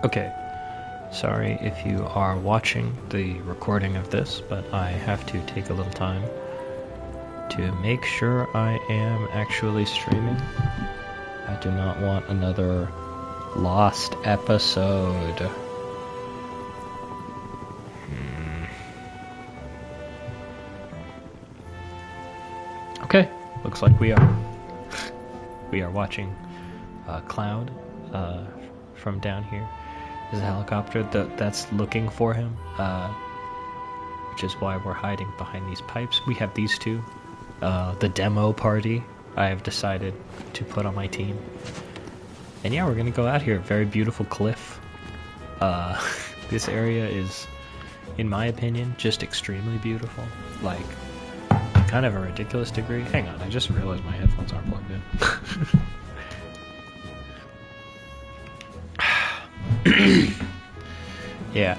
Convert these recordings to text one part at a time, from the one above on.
Okay, sorry if you are watching the recording of this, but I have to take a little time to make sure I am actually streaming. I do not want another lost episode. Okay, looks like we are watching Cloud from down here. There's a helicopter that's looking for him, which is why we're hiding behind these pipes. We have these two, the demo party I have decided to put on my team. And yeah, we're gonna go out here. Very beautiful cliff. This area is, in my opinion, just extremely beautiful. Like, kind of a ridiculous degree. Hang on, I just realized my headphones aren't plugged in. Yeah.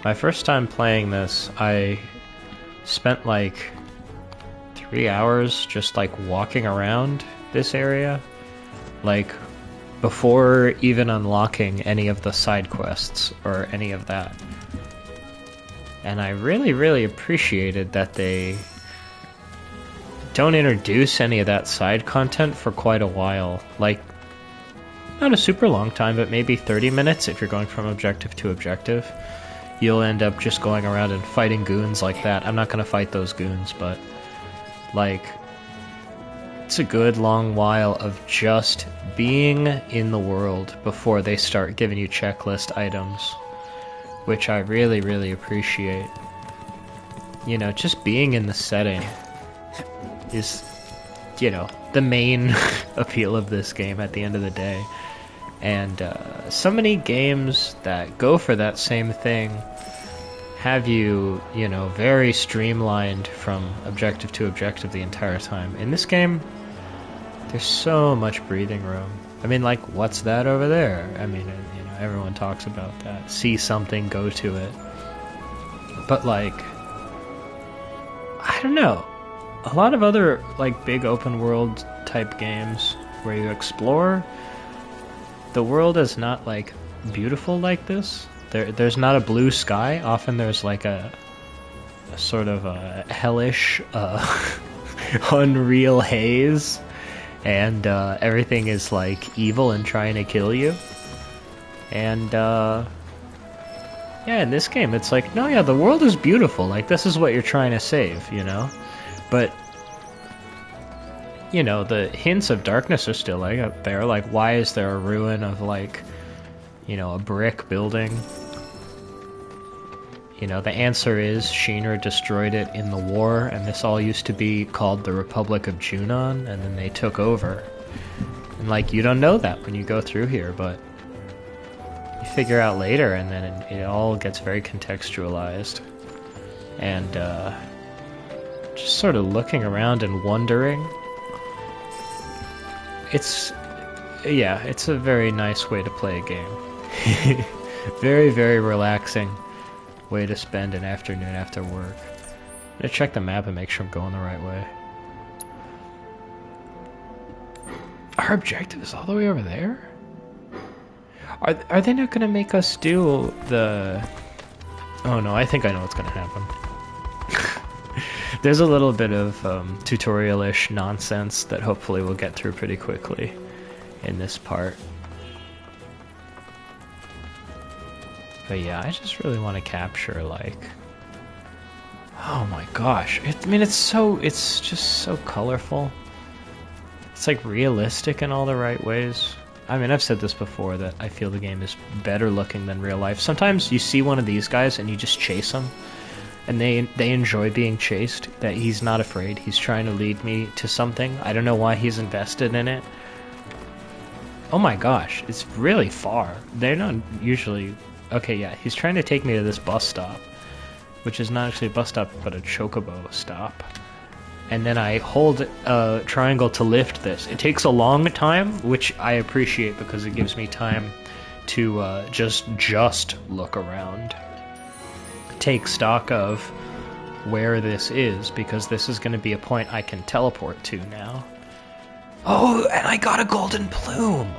My first time playing this, I spent like 3 hours just like walking around this area. Like, before even unlocking any of the side quests or any of that. And I really appreciated that they don't introduce any of that side content for quite a while. Like, not a super long time, but maybe 30 minutes if you're going from objective to objective. You'll end up just going around and fighting goons like that. I'm not going to fight those goons, but like, it's a good long while of just being in the world before they start giving you checklist items, which I really appreciate. You know, just being in the setting is, you know, the main appeal of this game at the end of the day. And so many games that go for that same thing have you, you know, very streamlined from objective to objective the entire time. In this game, there's so much breathing room. I mean, like, what's that over there? I mean, you know, everyone talks about that. See something, go to it. But, like, I don't know. A lot of other, like, big open world type games where you explore, the world is not, like, beautiful like this. There's not a blue sky. Often there's, like, a sort of a hellish, unreal haze. And everything is like evil and trying to kill you. And yeah, in this game it's like, no, yeah, the world is beautiful, like this is what you're trying to save, you know. But you know, the hints of darkness are still like up there. Like, why is there a ruin of, like, you know, a brick building? You know, the answer is Sheener destroyed it in the war, and this all used to be called the Republic of Junon, and then they took over. And, like, you don't know that when you go through here, but you figure out later, and then it all gets very contextualized. And, just sort of looking around and wondering. Yeah, it's a very nice way to play a game. Very relaxing way to spend an afternoon after work. I'm gonna check the map and make sure I'm going the right way. Our objective is all the way over there? Are they not gonna make us do the... Oh no, I think I know what's gonna happen. There's a little bit of tutorial-ish nonsense that hopefully we'll get through pretty quickly in this part. But yeah, I just really want to capture, like... Oh my gosh. I mean, it's just so colorful. It's like realistic in all the right ways. I mean, I've said this before, that I feel the game is better looking than real life. Sometimes you see one of these guys and you just chase them. And they enjoy being chased, that he's not afraid. He's trying to lead me to something. I don't know why he's invested in it. Oh my gosh, it's really far. They're not usually... Okay, yeah, he's trying to take me to this bus stop, which is not actually a bus stop, but a chocobo stop. And then I hold triangle to lift this. It takes a long time, which I appreciate because it gives me time to just look around. Take stock of where this is, because this is going to be a point I can teleport to now. Oh, and I got a golden plume!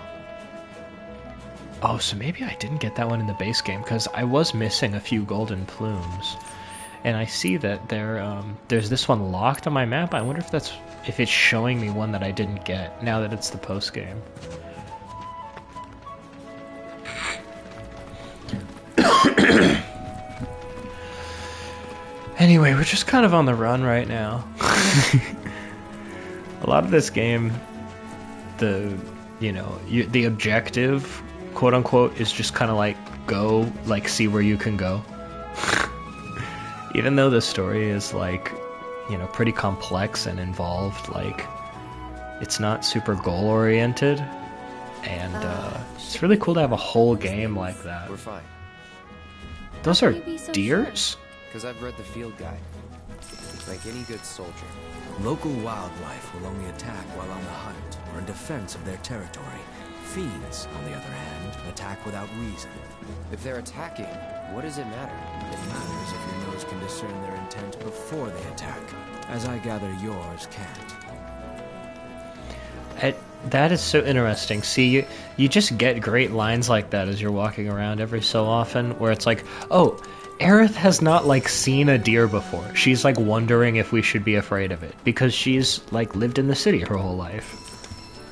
Oh, so maybe I didn't get that one in the base game, because I was missing a few golden plumes. And I see that there's this one locked on my map. I wonder if it's showing me one that I didn't get, now that it's the post game. Anyway, we're just kind of on the run right now. A lot of this game, the objective, quote unquote, is just kind of like go, like see where you can go. Even though the story is like, pretty complex and involved, like it's not super goal oriented, and it's really cool to have a whole game like that. We're fine. Those are deers? Because I've read the field guide. It's like any good soldier. Local wildlife will only attack while on the hunt or in defense of their territory. Fiends, on the other hand, attack without reason. If they're attacking, what does it matter? It matters if your nose can discern their intent before they attack, as I gather yours can't. That is so interesting. See, you just get great lines like that as you're walking around every so often, where it's like, oh, Aerith has not, like, seen a deer before. She's, like, wondering if we should be afraid of it, because she's, like, lived in the city her whole life.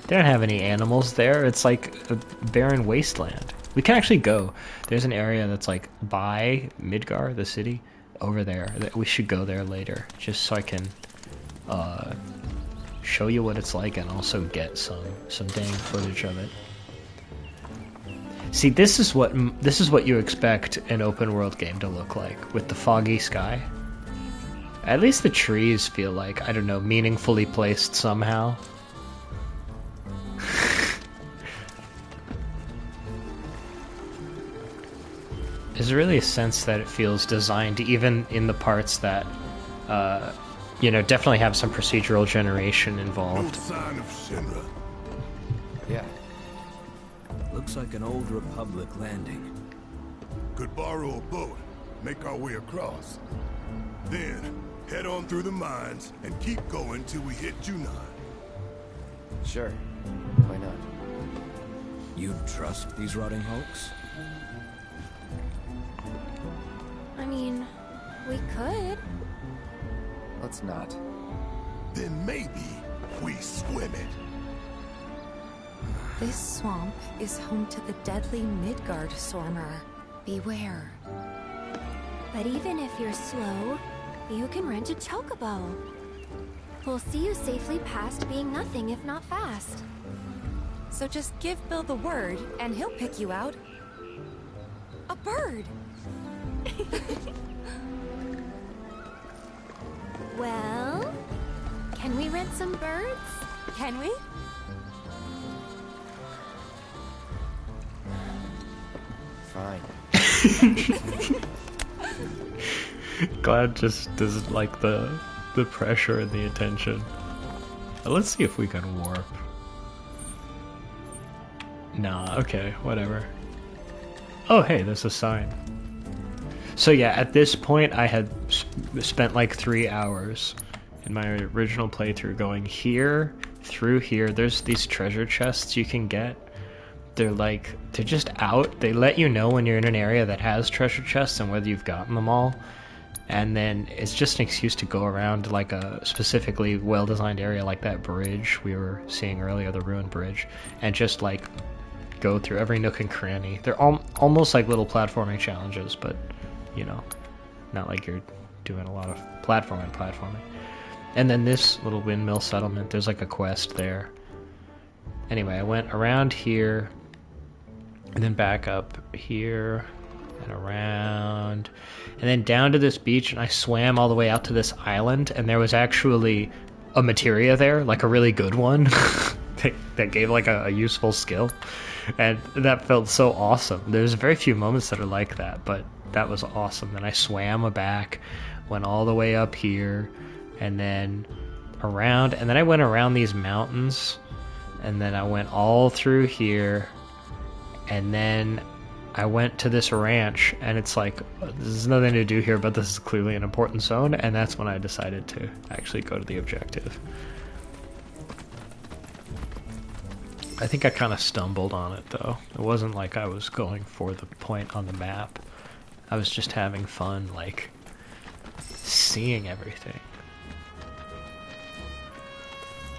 They don't have any animals there. It's, like, a barren wasteland. We can actually go. There's an area that's, like, by Midgar, the city, over there. We should go there later, just so I can, show you what it's like and also get some dang footage of it. See, this is what you expect an open world game to look like, with the foggy sky. At least the trees feel like, I don't know, meaningfully placed somehow. There's really a sense that it feels designed, even in the parts that, definitely have some procedural generation involved. No sign of Shinra. Yeah. Looks like an old Republic landing. Could borrow a boat, make our way across. Then, head on through the mines and keep going till we hit Junon. Sure. Why not? You'd trust these rotting hulks? I mean, we could. Let's not. Then maybe we swim it. This swamp is home to the deadly Midgard Sormer. Beware. But even if you're slow, you can rent a chocobo. We'll see you safely past being nothing if not fast. So just give Bill the word, and he'll pick you out. A bird! Well, can we rent some birds? Can we? Fine. Glad just doesn't like the pressure and the attention. Let's see if we can warp. Nah, okay, whatever. Oh, hey, there's a sign. So yeah, at this point I had spent like 3 hours in my original playthrough going here, through here. There's these treasure chests you can get. They're just out. They let you know when you're in an area that has treasure chests and whether you've gotten them all. And then it's just an excuse to go around like a specifically well-designed area like that bridge we were seeing earlier, the ruined bridge, and just like go through every nook and cranny. They're almost like little platforming challenges, but not like you're doing a lot of platforming. And then this little windmill settlement, there's like a quest there. Anyway, I went around here, and then back up here, and around, and then down to this beach, and I swam all the way out to this island, and there was actually a materia there, like a really good one, that gave like a useful skill, and that felt so awesome. There's very few moments that are like that, but that was awesome. Then I swam back, went all the way up here, and then around, and then I went around these mountains, and then I went all through here, and then I went to this ranch, and it's like, there's nothing to do here, but this is clearly an important zone, and that's when I decided to actually go to the objective. I think I kind of stumbled on it, though. It wasn't like I was going for the point on the map. I was just having fun, like, seeing everything.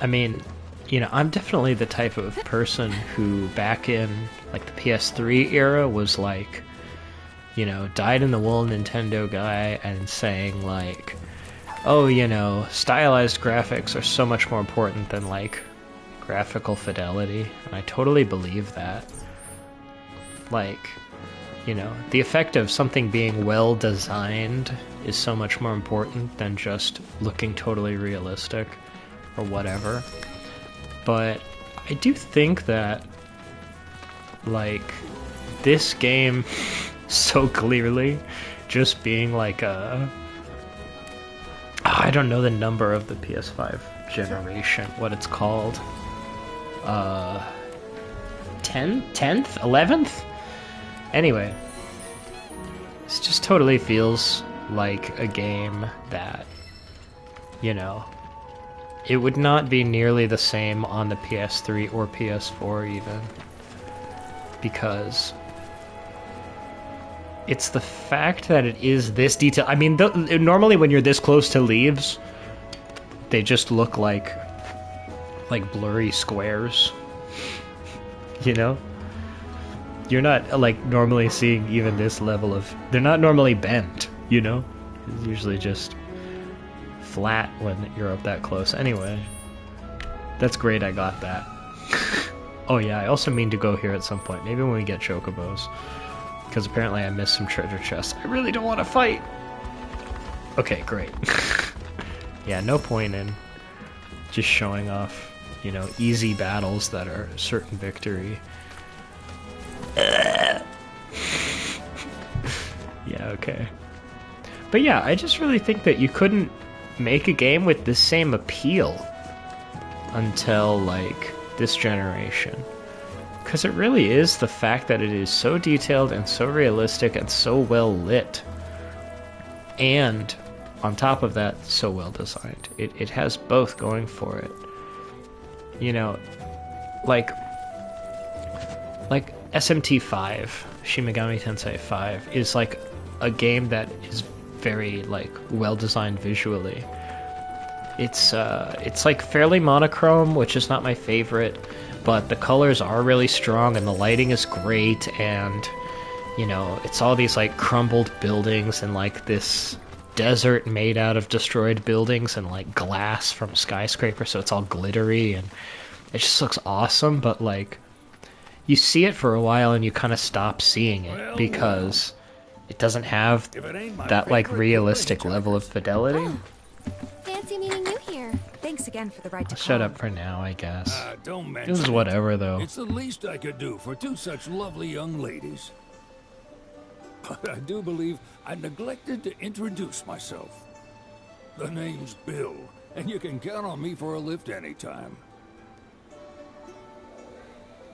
I mean, you know, I'm definitely the type of person who, back in, like, the PS3 era, was like, you know, dyed-in-the-wool Nintendo guy and saying, like, oh, you know, stylized graphics are so much more important than, like, graphical fidelity. And I totally believe that. Like, you know, the effect of something being well designed is so much more important than just looking totally realistic or whatever. But I do think that, like, this game so clearly just being like a... I don't know the number of the PS5 generation, what it's called. 10th? 11th? Anyway, this just totally feels like a game that, you know, it would not be nearly the same on the PS3 or PS4 even, because it's the fact that it is this detailed. I mean, normally when you're this close to leaves, they just look like blurry squares, you know? You're not, like, normally seeing even this level of... They're not normally bent, you know? It's usually just flat when you're up that close. Anyway, that's great I got that. Oh yeah, I also mean to go here at some point. Maybe when we get chocobos. Because apparently I missed some treasure chests. I really don't want to fight! Okay, great. Yeah, no point in just showing off, you know, easy battles that are certain victory. Yeah, okay. But yeah, I just really think that you couldn't make a game with the same appeal until, like, this generation. Because it really is the fact that it is so detailed and so realistic and so well lit. And, on top of that, so well designed. It has both going for it. You know, like SMT5, Shin Megami Tensei 5, is like a game that is very, like, well designed visually. It's like fairly monochrome, which is not my favorite, but the colors are really strong and the lighting is great, and, you know, it's all these, like, crumbled buildings and, like, this desert made out of destroyed buildings and, like, glass from skyscrapers, so it's all glittery, and it just looks awesome. But, like, you see it for a while and you kind of stop seeing it because it doesn't have that, like, realistic level of fidelity. Oh, fancy meeting you here. Thanks again for the right to I'll shut call. up for now, I guess. Don't mention This is it. whatever, though. It's the least I could do for two such lovely young ladies. But I do believe I neglected to introduce myself. The name's Bill, and you can count on me for a lift anytime.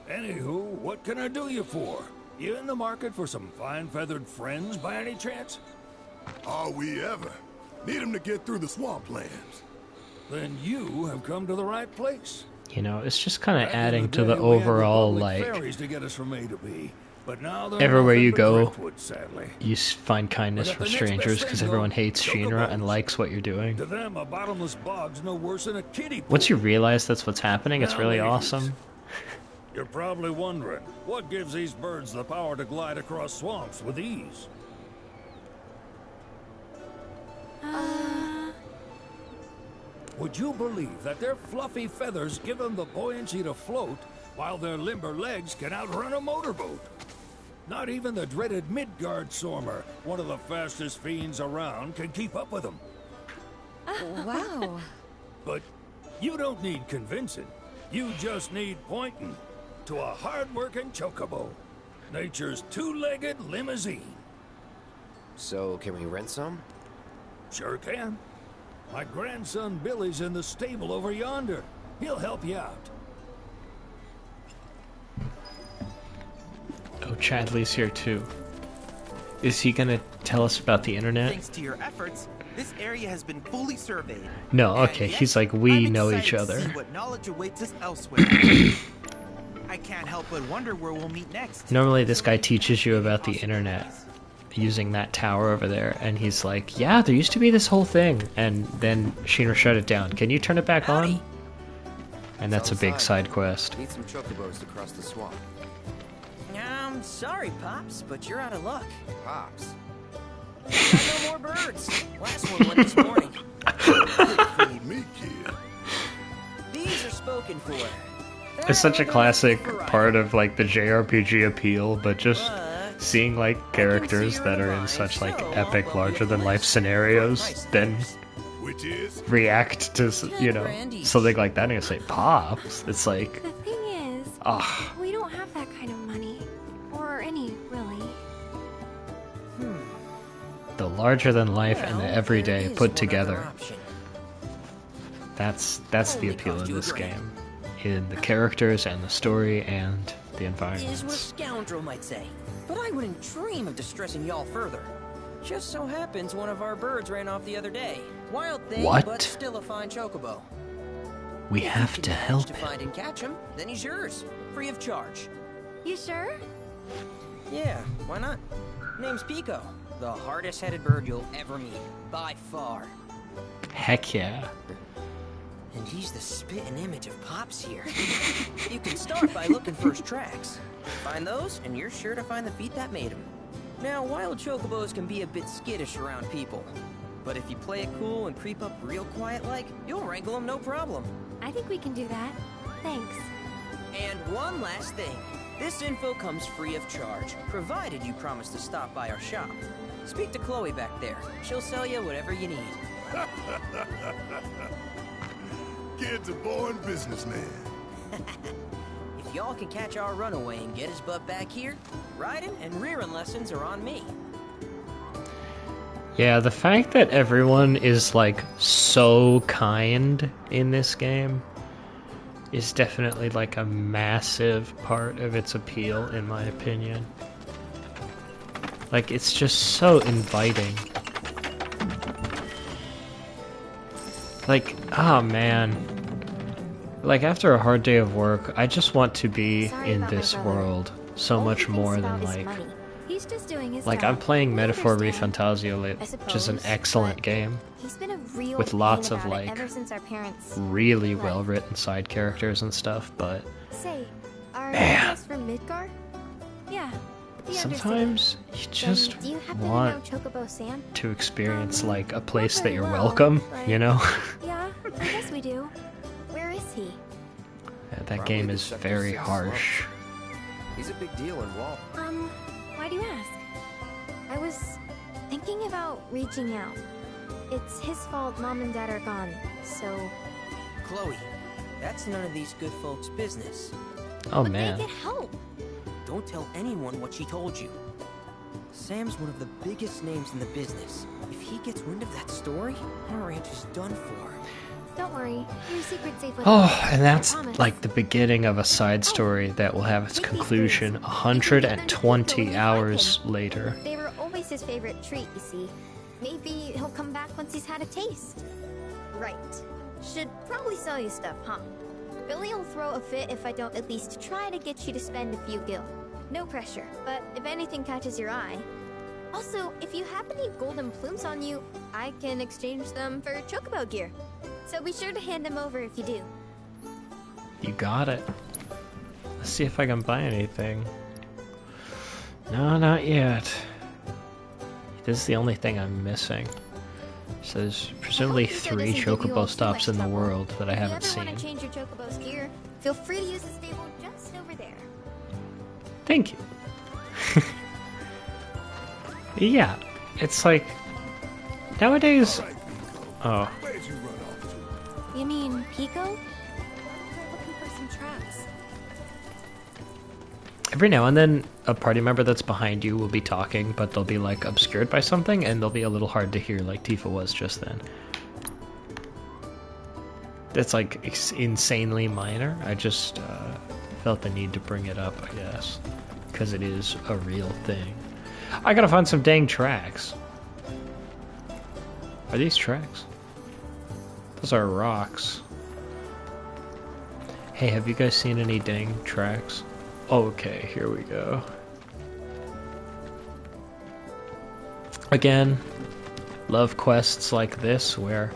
Anywho, what can I do you for? You in the market for some fine-feathered friends by any chance? Are we ever? Need them to get through the swamplands. Then you have come to the right place. You know, it's just kind of Back in adding to day, the we had overall, Republic like, ferries to get us from A to B, but now they're everywhere nothing you but go, driftwood, sadly. you find kindness But if for the next strangers best because thing everyone goes, hates Shinra and chocobos. likes what you're doing. To them, a bottomless bog's no worse than a kiddie pool. Once you realize that's what's happening, it's Now, really ladies, awesome. You're probably wondering, what gives these birds the power to glide across swamps with ease? Would you believe that their fluffy feathers give them the buoyancy to float, while their limber legs can outrun a motorboat? Not even the dreaded Midgard Sormer, one of the fastest fiends around, can keep up with them. Wow. But you don't need convincing. You just need pointing to a hard-working chocobo. Nature's two-legged limousine. So, can we rent some? Sure can. My grandson Billy's in the stable over yonder. He'll help you out. Oh, Chadley's here too. Is he gonna tell us about the internet? Thanks to your efforts, this area has been fully surveyed. No, And okay, yet, he's like, we I'm know excited each to other. see what knowledge awaits us elsewhere. Can't help but wonder where we'll meet next. Normally this guy teaches you about the internet using that tower over there, and he's like, yeah, there used to be this whole thing, and then Shinra shut it down. Can you turn it back on? And that's a big side quest. Need some chocobos to cross the swamp. I'm sorry, Pops, but you're out of luck. Pops. Got no more birds. Last one went this morning. Fooled me, kid. These are spoken for. It's such a classic part of like the JRPG appeal, but just seeing like characters that are in such like epic, larger than life scenarios then Which is? react to, you know, something like that and you say Pops. It's like, The thing is, ah, we don't have that kind of money. Or any, really. the larger than life and the everyday put together. That's the appeal of this game. In the characters and the story and the Is what a environments. scoundrel might say. But I wouldn't dream of distressing y'all further. Just so happens one of our birds ran off the other day. Wild thing, What? but still a fine chocobo. We have to help To him. find and catch him, then he's yours, free of charge. You sure? Yeah, why not? Name's Pico, the hardest-headed bird you'll ever meet, by far. Heck yeah. And he's the spitting image of Pops here. You can start by looking for his tracks. Find those, and you're sure to find the feet that made him. Now, wild chocobos can be a bit skittish around people. But if you play it cool and creep up real quiet-like, you'll wrangle them no problem. I think we can do that. Thanks. And one last thing. This info comes free of charge, provided you promise to stop by our shop. Speak to Chloe back there. She'll sell you whatever you need. Kid's a born businessman. If y'all can catch our runaway and get his butt back here, riding and rearing lessons are on me. Yeah, the fact that everyone is like so kind in this game is definitely like a massive part of its appeal, in my opinion. Like, it's just so inviting. Like, oh man. Like, after a hard day of work, I just want to be Sorry in about my this brother. world so All he much thinks more about than is like... money. He's just doing his Like, job. I'm playing We Metaphor understand. Refantasio, I which is an suppose, excellent but game He's been a real with pain lots of, about it like, ever since our parents. really left. well-written side characters and stuff, but Say, are Man. you guys from Midgard? Yeah. the Undercity. sometimes you Then just do you happen to know want Chocobo Sam? to experience like a not place that very you're well, welcome, but- you know? Yeah, I guess we do. Where is he? That Probably game the is Sector very 6 harsh. slums. He's a big deal in Wall. Why do you ask? I was thinking about reaching out. It's his fault Mom and Dad are gone, so... Chloe, that's none of these good folks' business. Oh but man. make it help! Don't tell anyone what she told you. Sam's one of the biggest names in the business. If he gets wind of that story, our ranch is done for. Don't worry, your secret's safe with Oh, us. and that's I promise. like the beginning of a side story that will have its conclusion 120 hours later. They were always his favorite treat, you see. Maybe he'll come back once he's had a taste. Right. Should probably sell you stuff, huh? Billy will throw a fit if I don't at least try to get you to spend a few gil. No pressure, but if anything catches your eye. Also, if you have any golden plumes on you, I can exchange them for chocobo gear. So be sure to hand them over if you do. You got it. Let's see if I can buy anything. No, not yet. This is the only thing I'm missing. It says presumably I hope Pico 3 doesn't give you all chocobo too stops much in the trouble. world that I haven't If you ever seen. want to change your chocobo's gear, feel free to use the stable just over there. Thank you. Yeah, it's like nowadays. Oh, Where'd you run off to? You mean Pico? We're looking for some tracks. every now and then a party member that's behind you will be talking, but they'll be like obscured by something, and they'll be a little hard to hear, like Tifa was just then. That's like insanely minor. I just felt the need to bring it up, I guess, because it is a real thing. I gotta find some dang tracks. Are these tracks? Those are rocks. Hey, have you guys seen any dang tracks? Okay, here we go. Again, love quests like this where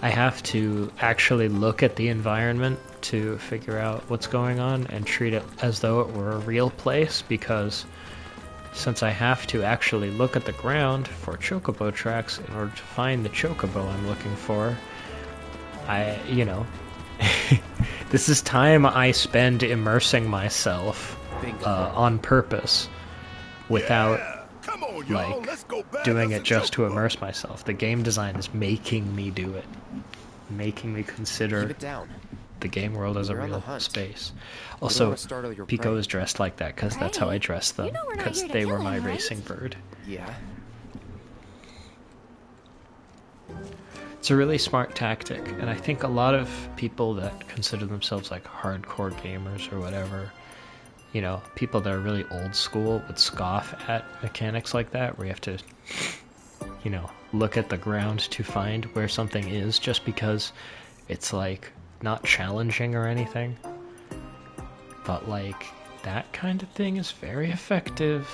I have to actually look at the environment to figure out what's going on and treat it as though it were a real place, because since I have to actually look at the ground for chocobo tracks in order to find the chocobo I'm looking for, this is time I spend immersing myself on purpose without Come on, y'all. like Let's go back doing to it the just to chocobo. immerse myself. The game design is making me do it, making me consider Keep it down. the game world as a You're on the real hunt. space. don't Also, wanna startle your Pico prey. is dressed like that because that's how I Prey? dress them, You know we're not because here to they kill were my him, right? racing bird. Yeah. It's a really smart tactic, and I think a lot of people that consider themselves like hardcore gamers or whatever, you know, people that are really old school would scoff at mechanics like that, where you have to, you know, look at the ground to find where something is, just because it's like not challenging or anything. But like that kind of thing is very effective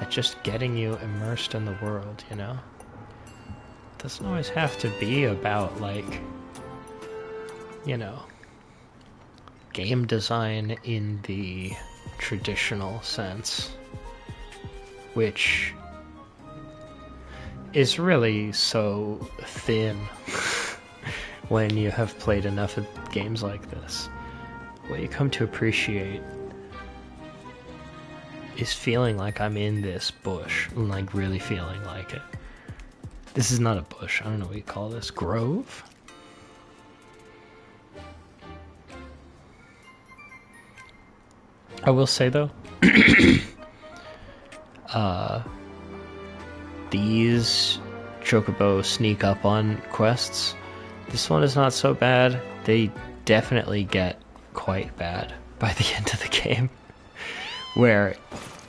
at just getting you immersed in the world, you know? It doesn't always have to be about like, you know, game design in the traditional sense, which is really so thin when you have played enough of games like this. What you come to appreciate is feeling like I'm in this bush, and like really feeling like it. This is not a bush, I don't know what you call this, grove? I will say though, these chocobo sneak up on quests. This one is not so bad. They definitely get quite bad by the end of the game, where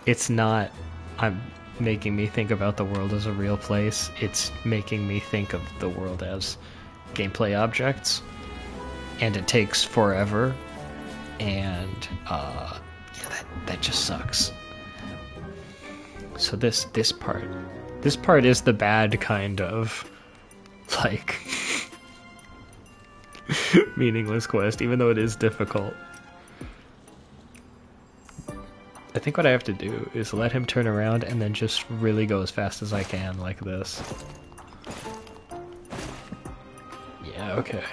it's not I'm making me think about the world as a real place, it's making me think of the world as gameplay objects, and it takes forever, and yeah, that just sucks. So this part is the bad kind of like meaningless quest, even though it is difficult. I think what I have to do is let him turn around and then just really go as fast as I can, like this. Yeah, okay.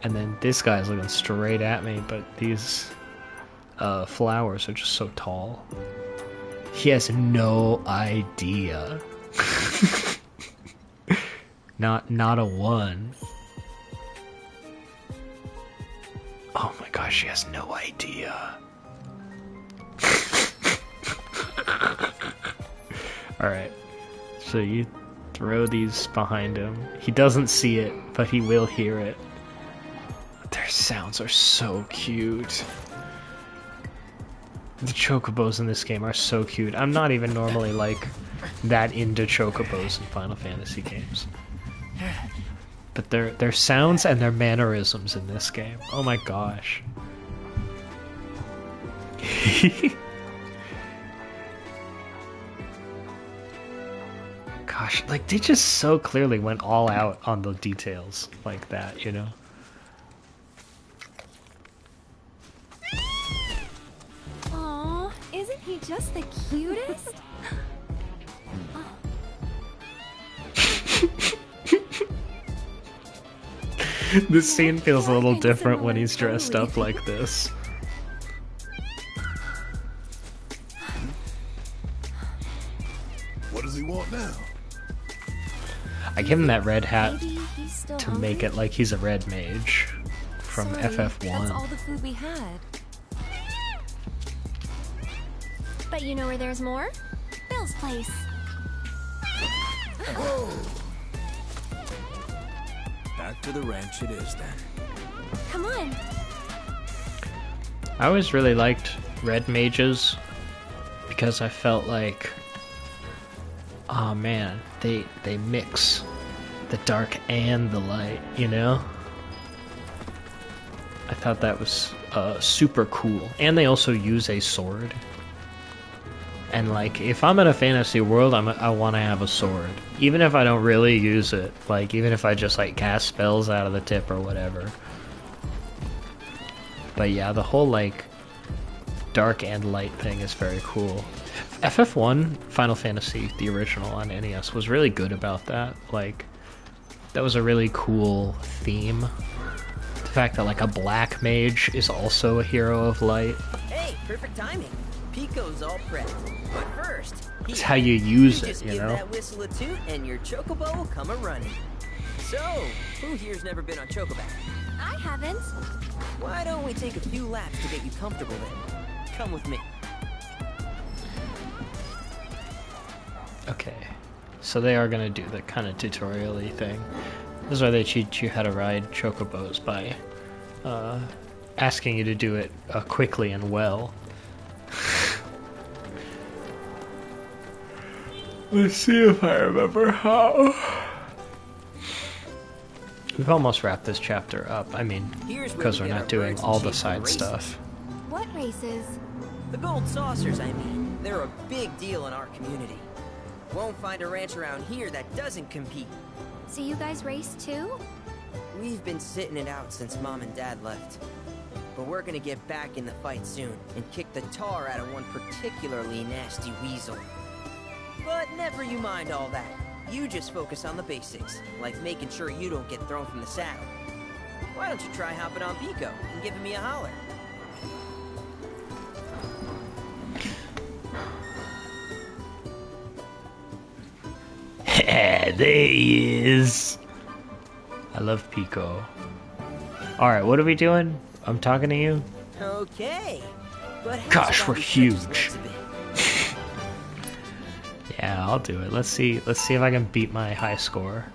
And then this guy's looking straight at me, but these flowers are just so tall. He has no idea. Not a one. Oh my gosh, he has no idea. Alright, so you throw these behind him. He doesn't see it, but he will hear it. Their sounds are so cute. The chocobos in this game are so cute. I'm not even normally like that into chocobos in Final Fantasy games. But their sounds and their mannerisms in this game, oh my gosh. Gosh, like they just so clearly went all out on the details like that, you know? Aw, isn't he just the cutest? This scene feels a little different when he's dressed up like this. What does he want now? I give him that red hat Maybe he's still to make it like he's a red mage from Sorry, FF1. That's all the food we had. But you know where there's more? Bill's place. Back to the ranch it is then. Come on. I always really liked red mages because I felt like, oh man, they mix the dark and the light, you know? I thought that was super cool. And they also use a sword. And like, if I'm in a fantasy world, I want to have a sword. Even if I don't really use it. Like, even if I just like cast spells out of the tip or whatever. But yeah, the whole like dark and light thing is very cool. FF1, Final Fantasy, the original on NES, was really good about that. Like, that was a really cool theme. The fact that like a black mage is also a hero of light. Hey, perfect timing. Pico's all prepped. But first, It's how you use it, just you give know? that whistle a toot and your chocobo will come a-running. So, who here's never been on Chocoback? I haven't. Why don't we take a few laps to get you comfortable then? Come with me. Okay, so they are gonna do the kind of tutorial-y thing. This is why they teach you how to ride chocobos, by asking you to do it quickly and well. Let's see if I remember how. We've almost wrapped this chapter up. I mean, Here's where because we we're get not our doing birds and all the sheep for side races. stuff. What races? The gold saucers, I mean. They're a big deal in our community. Won't find a ranch around here that doesn't compete. So you guys race too? We've been sitting it out since Mom and Dad left. But we're gonna get back in the fight soon and kick the tar out of one particularly nasty weasel. But never you mind all that. You just focus on the basics, like making sure you don't get thrown from the saddle. Why don't you try hopping on Pico and giving me a holler? There he is. I love Pico. Alright, what are we doing? I'm talking to you? Okay. But how's Gosh, about we're we stretch his huge. legs a bit? Yeah, I'll do it. Let's see if I can beat my high score.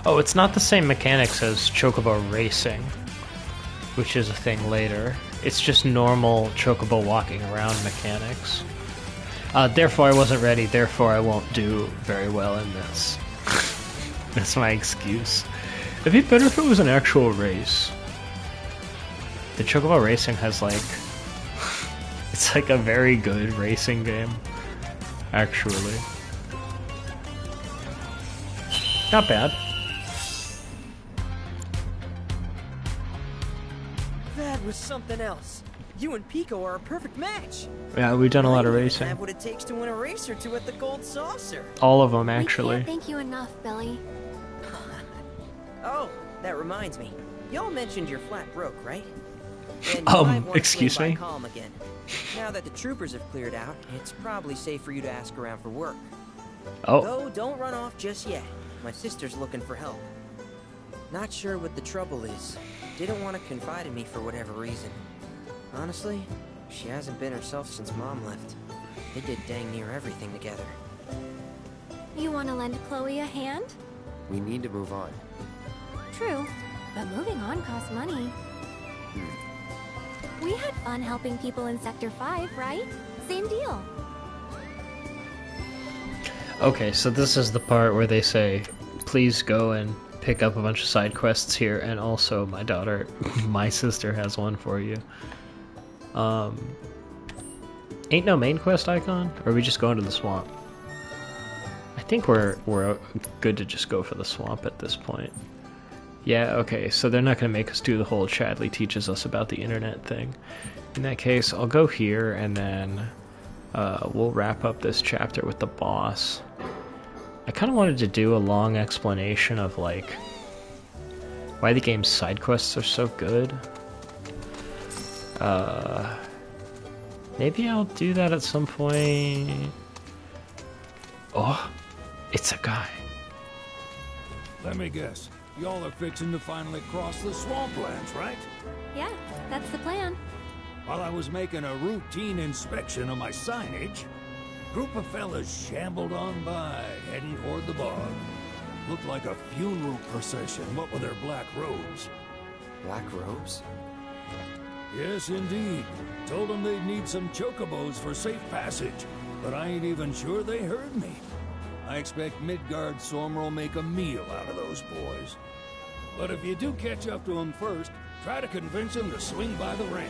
Oh, it's not the same mechanics as Chocobo Racing, which is a thing later. It's just normal Chocobo walking around mechanics. Therefore I wasn't ready, therefore I won't do very well in this. That's my excuse. It'd be better if it was an actual race. The Chocobo Racing has like... it's like a very good racing game. Actually. Not bad. That was something else. You and Pico are a perfect match. Yeah, we've done a lot of I racing. have what it takes to win a race or two at the Gold Saucer. All of them, We actually. can't thank you enough, Billy. Oh, that reminds me. Y'all mentioned your flat broke, right? Then you might wanna excuse swing me? by Calm again. Now that the troopers have cleared out, it's probably safe for you to ask around for work. Oh, Though, don't run off just yet. My sister's looking for help. Not sure what the trouble is. Didn't want to confide in me for whatever reason. Honestly, she hasn't been herself since Mom left. They did dang near everything together. You want to lend Chloe a hand? We need to move on. True, but moving on costs money. We had fun helping people in Sector 5, right? Same deal. okay, so this is the part where they say, please go and pick up a bunch of side quests here, and also my daughter, my sister has one for you. Ain't no main quest icon? Or are we just going to the swamp? I think we're good to just go for the swamp at this point. Yeah, okay, so they're not going to make us do the whole Chadley teaches us about the internet thing. In that case, I'll go here, and then we'll wrap up this chapter with the boss. I kind of wanted to do a long explanation of, like, why the game's side quests are so good. Maybe I'll do that at some point. Oh, it's a guy. Let me guess. Y'all are fixing to finally cross the swamplands, right? Yeah, that's the plan. While I was making a routine inspection of my signage, a group of fellas shambled on by, heading toward the bog. Looked like a funeral procession, what with their black robes. Black robes? Yes, indeed. Told them they'd need some chocobos for safe passage, but I ain't even sure they heard me. I expect Midgard Sormer will make a meal out of those boys. But if you do catch up to him first, try to convince him to swing by the ranch.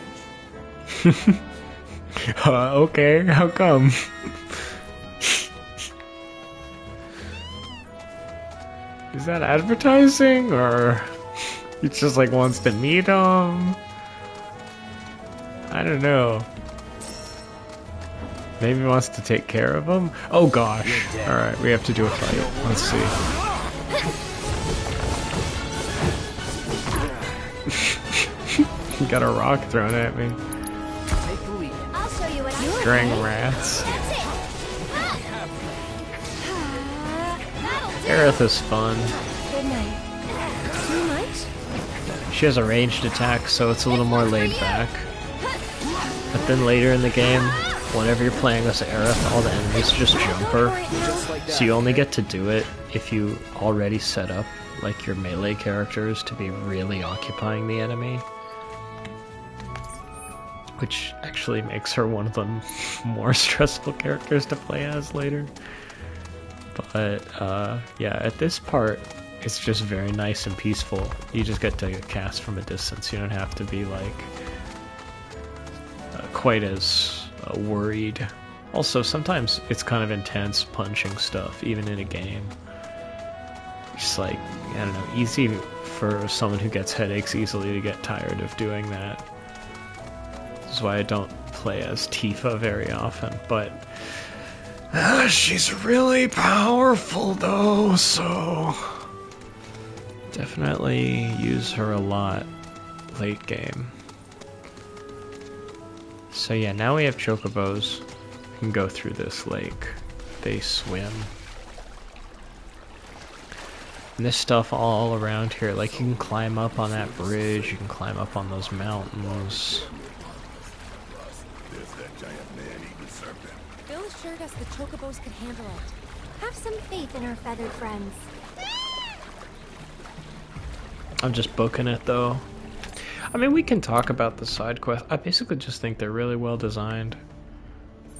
Okay, how come? Is that advertising, or he just like wants to meet him? I don't know. Maybe he wants to take care of him? Oh gosh. Alright, we have to do a fight. Let's see. He got a rock thrown at me. I'll show you what I String rats. Aerith is fun. Good night. Too much? She has a ranged attack, so it's a little more laid back. But then later in the game, whenever you're playing as Aerith, all the enemies just jump her. So you only get to do it if you already set up like your melee characters to be really occupying the enemy. Which actually makes her one of the more stressful characters to play as later. But yeah, at this part, it's just very nice and peaceful. You just get to cast from a distance. You don't have to be like quite as worried. Also, sometimes it's kind of intense punching stuff, even in a game. Just like, I don't know, easy for someone who gets headaches easily to get tired of doing that. This is why I don't play as Tifa very often, but she's really powerful though, so definitely use her a lot late game. So yeah, now we have chocobos. We can go through this lake. They swim. And this stuff all around here, like you can climb up on that bridge, you can climb up on those mountains. There's that giant man-eating serpent. Bill assured us the chocobos could handle it. Have some faith in our feathered friends. I'm just booking it though. I mean, we can talk about the side quests. I basically just think they're really well designed.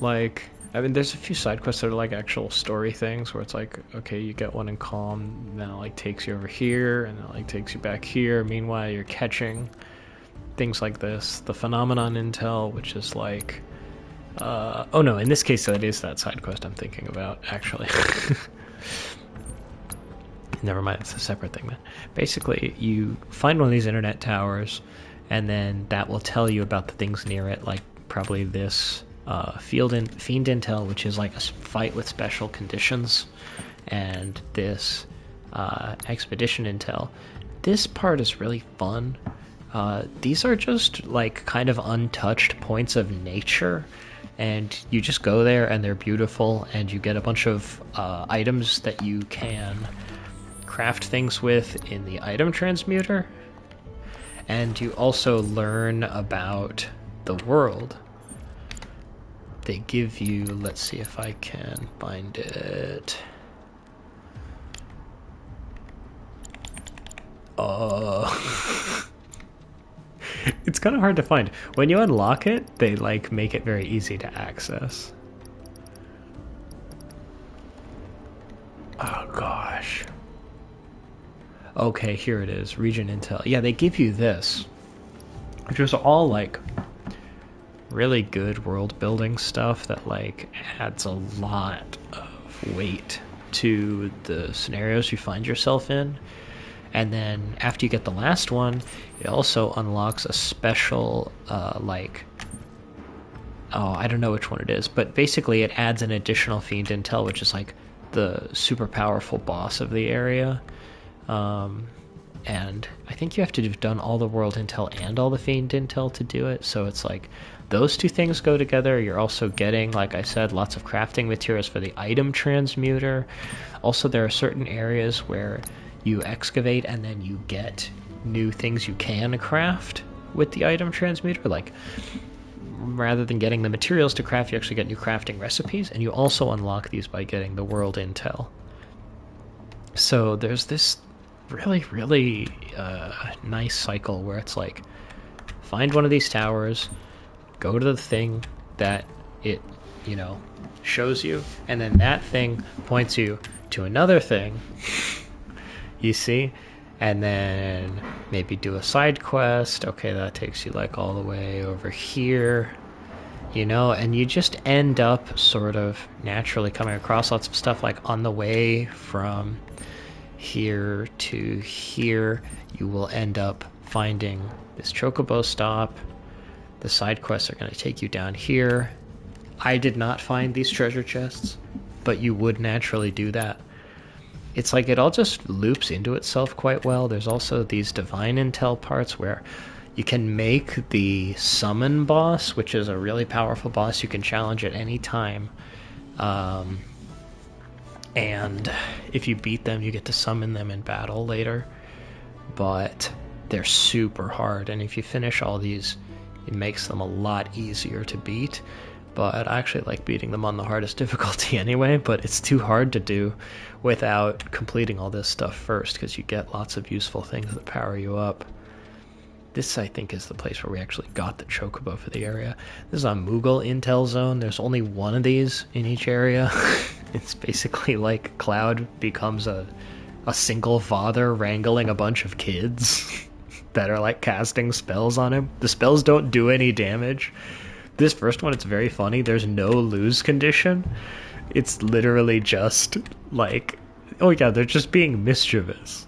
Like, I mean, there's a few side quests that are like actual story things where it's like, okay, you get one in Calm, and then it like takes you over here, and then it like takes you back here. Meanwhile, you're catching things like this. The Phenomenon Intel, which is like, oh no, in this case that is that side quest I'm thinking about, actually. Never mind, it's a separate thing then. Basically, you find one of these internet towers, and then that will tell you about the things near it, like probably this Fiend Intel, which is like a fight with special conditions, and this Expedition Intel. This part is really fun. These are just like kind of untouched points of nature, and you just go there and they're beautiful, and you get a bunch of items that you can craft things with in the item transmuter, and you also learn about the world. They give you, let's see if I can find it. It's kind of hard to find. When you unlock it, they like make it very easy to access. Oh gosh. Okay, here it is. Region Intel. Yeah, they give you this, which was all like really good world building stuff that like adds a lot of weight to the scenarios you find yourself in. And then after you get the last one, it also unlocks a special like, oh, I don't know which one it is, but basically it adds an additional Fiend Intel, which is like the super powerful boss of the area. And I think you have to have done all the world intel and all the Fiend Intel to do it, so it's like those two things go together. You're also getting, like I said, lots of crafting materials for the item transmuter. Also, there are certain areas where you excavate and then you get new things you can craft with the item transmuter. Like, rather than getting the materials to craft, you actually get new crafting recipes, and you also unlock these by getting the world intel. So there's this really nice cycle where it's like, find one of these towers, go to the thing that it you know, shows you, and then that thing points you to another thing, you see, and then maybe do a side quest. Okay, that takes you like all the way over here, you know, and you just end up sort of naturally coming across lots of stuff. Like on the way from here to here, you will end up finding this chocobo stop. The side quests are going to take you down here. I did not find these treasure chests, but you would naturally do that. It's like it all just loops into itself quite well. There's also these divine intel parts where you can make the summon boss, which is a really powerful boss you can challenge at any time. And if you beat them, you get to summon them in battle later. But they're super hard, and if you finish all these, it makes them a lot easier to beat. But I actually like beating them on the hardest difficulty anyway, but it's too hard to do without completing all this stuff first, because you get lots of useful things that power you up. This, I think, is the place where we actually got the chocobo for the area. This is a Moogle intel zone. There's only one of these in each area. It's basically like Cloud becomes a single father wrangling a bunch of kids that are like casting spells on him. The spells don't do any damage. This first one, it's very funny. There's no lose condition. It's literally just like, oh yeah, they're just being mischievous.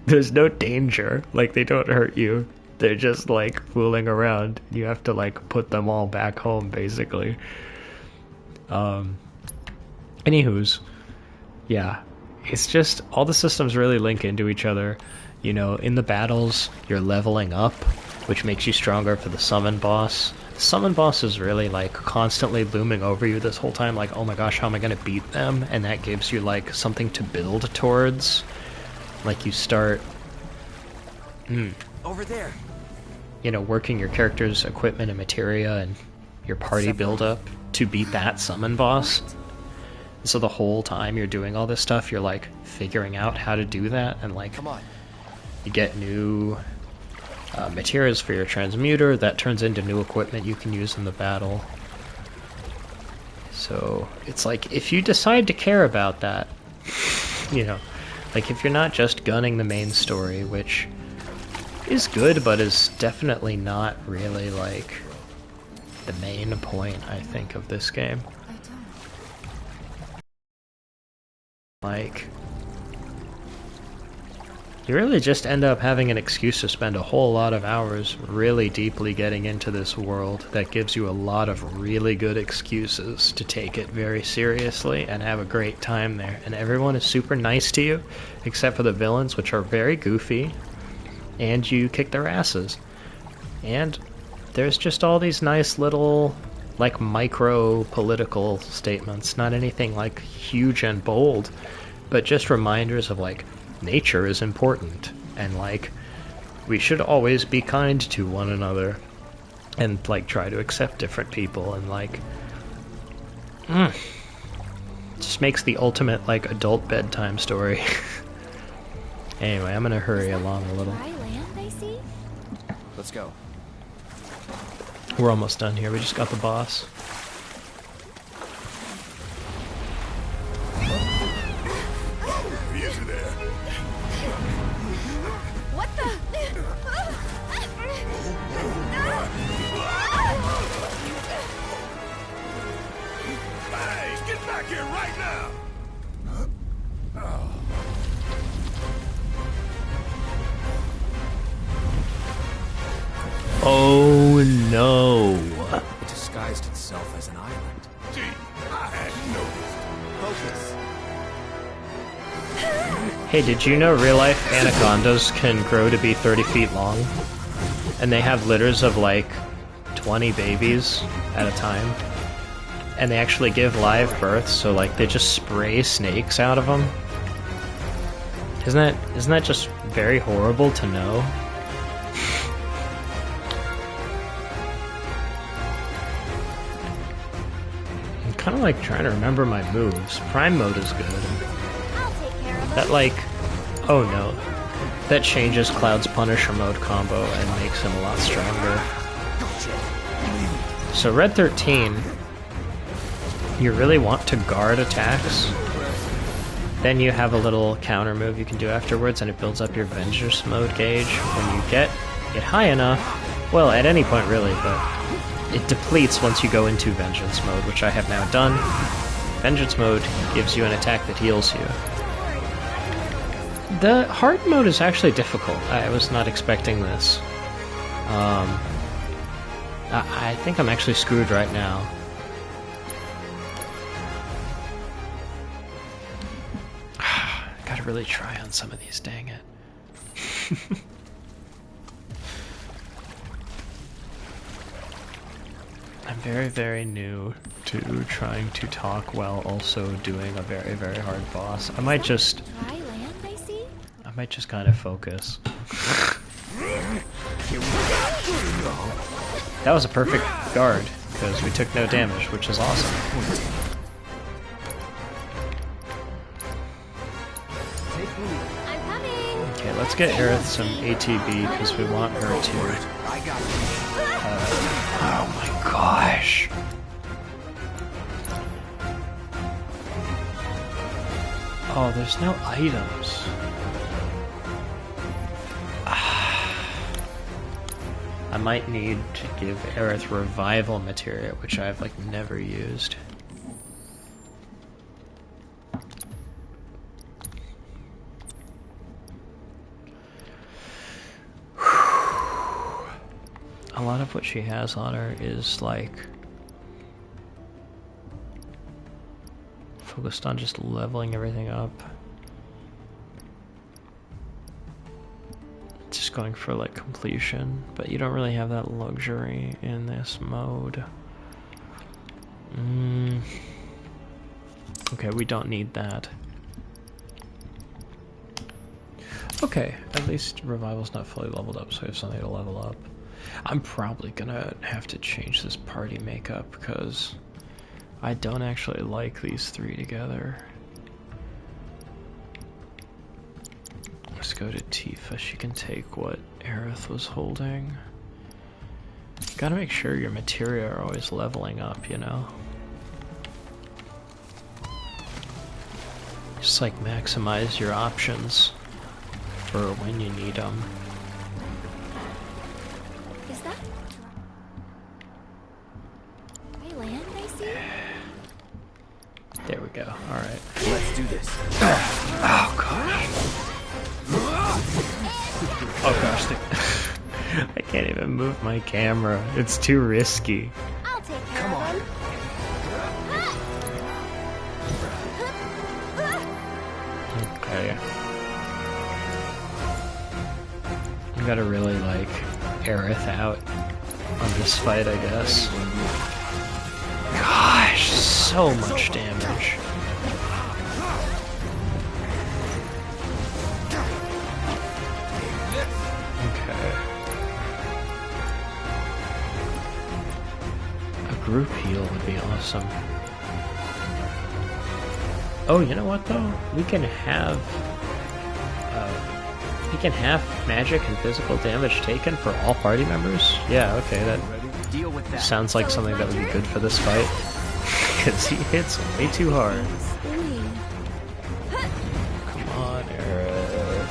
There's no danger. Like, they don't hurt you. They're just like fooling around. You have to like put them all back home, basically. Anywho's, yeah, it's just all the systems really link into each other. You know, in the battles, you're leveling up, which makes you stronger for the summon boss. The summon boss is really like constantly looming over you this whole time, like, oh my gosh, how am I gonna beat them? And that gives you like something to build towards. Like, you start Over there. you know, working your character's equipment and materia and your party build-up to beat that summon boss. So the whole time you're doing all this stuff, you're like figuring out how to do that, and like, Come on. you get new materials for your transmuter that turns into new equipment you can use in the battle. So it's like, if you decide to care about that, you know, like if you're not just gunning the main story, which is good, but is definitely not really like the main point, I think, of this game. Like, you really just end up having an excuse to spend a whole lot of hours really deeply getting into this world that gives you a lot of really good excuses to take it very seriously and have a great time there. And everyone is super nice to you, except for the villains, which are very goofy, and you kick their asses. And there's just all these nice little, like, micro-political statements. Not anything, like, huge and bold, but just reminders of, like, nature is important, and like, we should always be kind to one another, and like try to accept different people, and like, just makes the ultimate like adult bedtime story. Anyway, I'm gonna hurry along a little. Dry land, I see? Let's go. We're almost done here. We just got the boss. Easy there. What the? Hey, get back here right now! Oh no! It disguised itself as an island. Gee, I hadn't noticed. Focus. Hey, did you know real-life anacondas can grow to be 30 feet long? And they have litters of like 20 babies at a time. And they actually give live birth, so like they just spray snakes out of them. Isn't that just very horrible to know? I'm kind of like trying to remember my moves. Prime mode is good. I'll take care of That like, oh no, that changes Cloud's Punisher mode combo and makes him a lot stronger. So Red 13 you really want to guard attacks, then you have a little counter move you can do afterwards, and it builds up your Vengeance mode gauge. When you get it high enough, well, at any point really, but it depletes once you go into Vengeance mode, which I have now done. Vengeance mode gives you an attack that heals you. The hard mode is actually difficult. I was not expecting this. I think I'm actually screwed right now. Gotta really try on some of these, dang it. I'm very, very new to trying to talk while also doing a very, very hard boss. I might just kind of focus. That was a perfect guard, because we took no damage, which is awesome. Okay, let's get Aerith some ATB, because we want her to... oh my gosh! Oh, there's no items. I might need to give Aerith revival materia, which I've like never used. A lot of what she has on her is like focused on just leveling everything up. Just going for like completion, but you don't really have that luxury in this mode. Okay, we don't need that. Okay, at least revival's not fully leveled up, so I have something to level up. I'm probably gonna have to change this party makeup because I don't actually like these three together. Let's go to Tifa. She can take what Aerith was holding. Gotta make sure your materia are always leveling up, you know? Just like maximize your options for when you need them. Is that dry land I see? There we go. Alright. Let's do this. Oh gosh. Oh gosh. I can't even move my camera. It's too risky. I'll take care of them. Okay. I gotta really like Aerith out on this fight, I guess. Gosh, so much damage. Okay. A group heal would be awesome. Oh, you know what though? We can have magic and physical damage taken for all party members. Yeah, okay, that sounds like something that would be good for this fight. Because he hits way too hard. Come on, Aerith.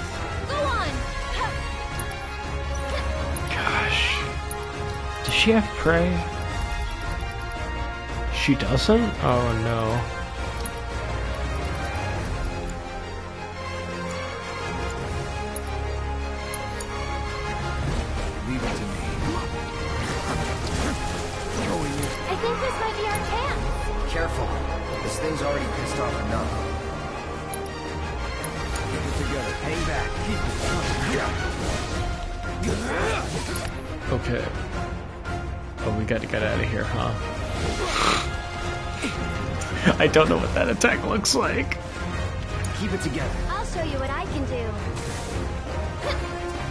Gosh. Does she have prey? She doesn't? Oh no. Careful. This thing's already pissed off enough. Keep it together. Hang back. Keep it. Okay. Oh, we gotta get out of here, huh? I don't know what that attack looks like. Keep it together. I'll show you what I can do.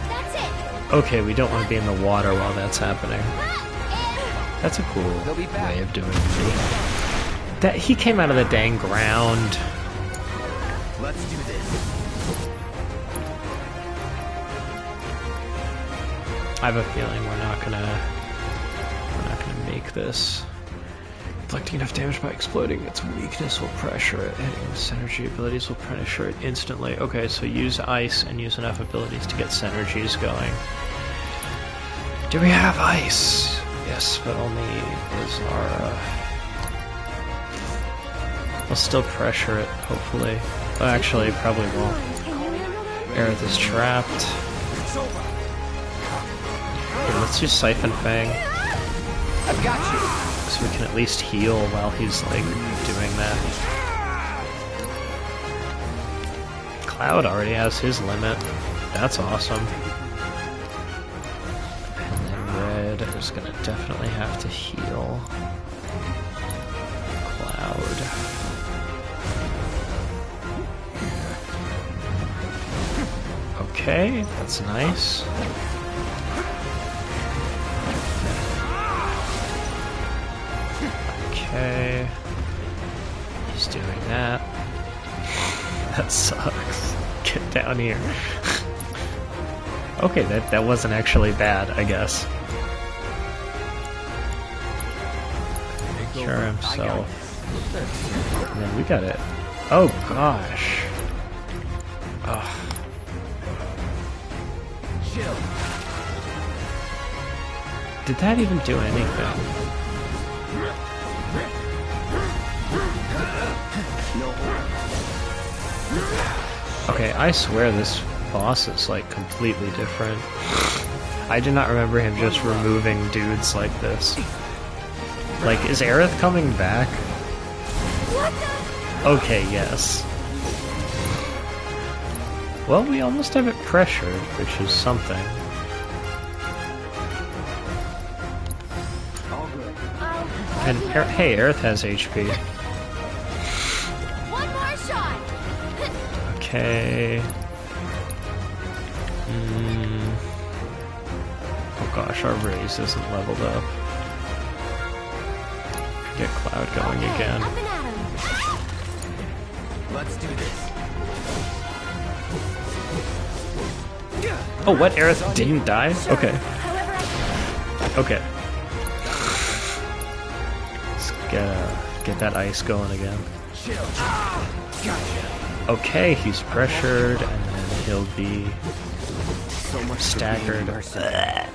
That's it. Okay, we don't want to be in the water while that's happening. That's a cool way of doing it. That he came out of the dang ground. Let's do this. I have a feeling we're not gonna make this. Inflicting enough damage by exploding its weakness will pressure it. Hitting synergy abilities will pressure it instantly. Okay, so use ice and use enough abilities to get synergies going. Do we have ice? Yes, but only Lizara. We'll still pressure it, hopefully. Oh, actually, probably won't. Aerith is trapped. Okay, let's use Siphon Fang. I've got you. So we can at least heal while he's, like, doing that. Cloud already has his limit. That's awesome. And then Red is gonna definitely have to heal Cloud. Okay, that's nice. Okay. He's doing that. That sucks. Get down here. Okay, that wasn't actually bad, I guess. Cure himself. And then we got it. Oh gosh. Ugh. Chill. Did that even do anything? Okay, I swear this boss is like completely different. I do not remember him just removing dudes like this. Like, is Aerith coming back? Okay, yes. Well, we almost have it pressured, which is something. And hey, Aerith has HP. One more shot. Okay. Oh gosh, our raise isn't leveled up. Get Cloud going again. Up and at him. Let's do this. Oh, what? Aerith didn't die? Okay. However I Okay. Let's get that ice going again. Chill. Gotcha. Okay, he's pressured, and then he'll be So much for staggered. being mercenary.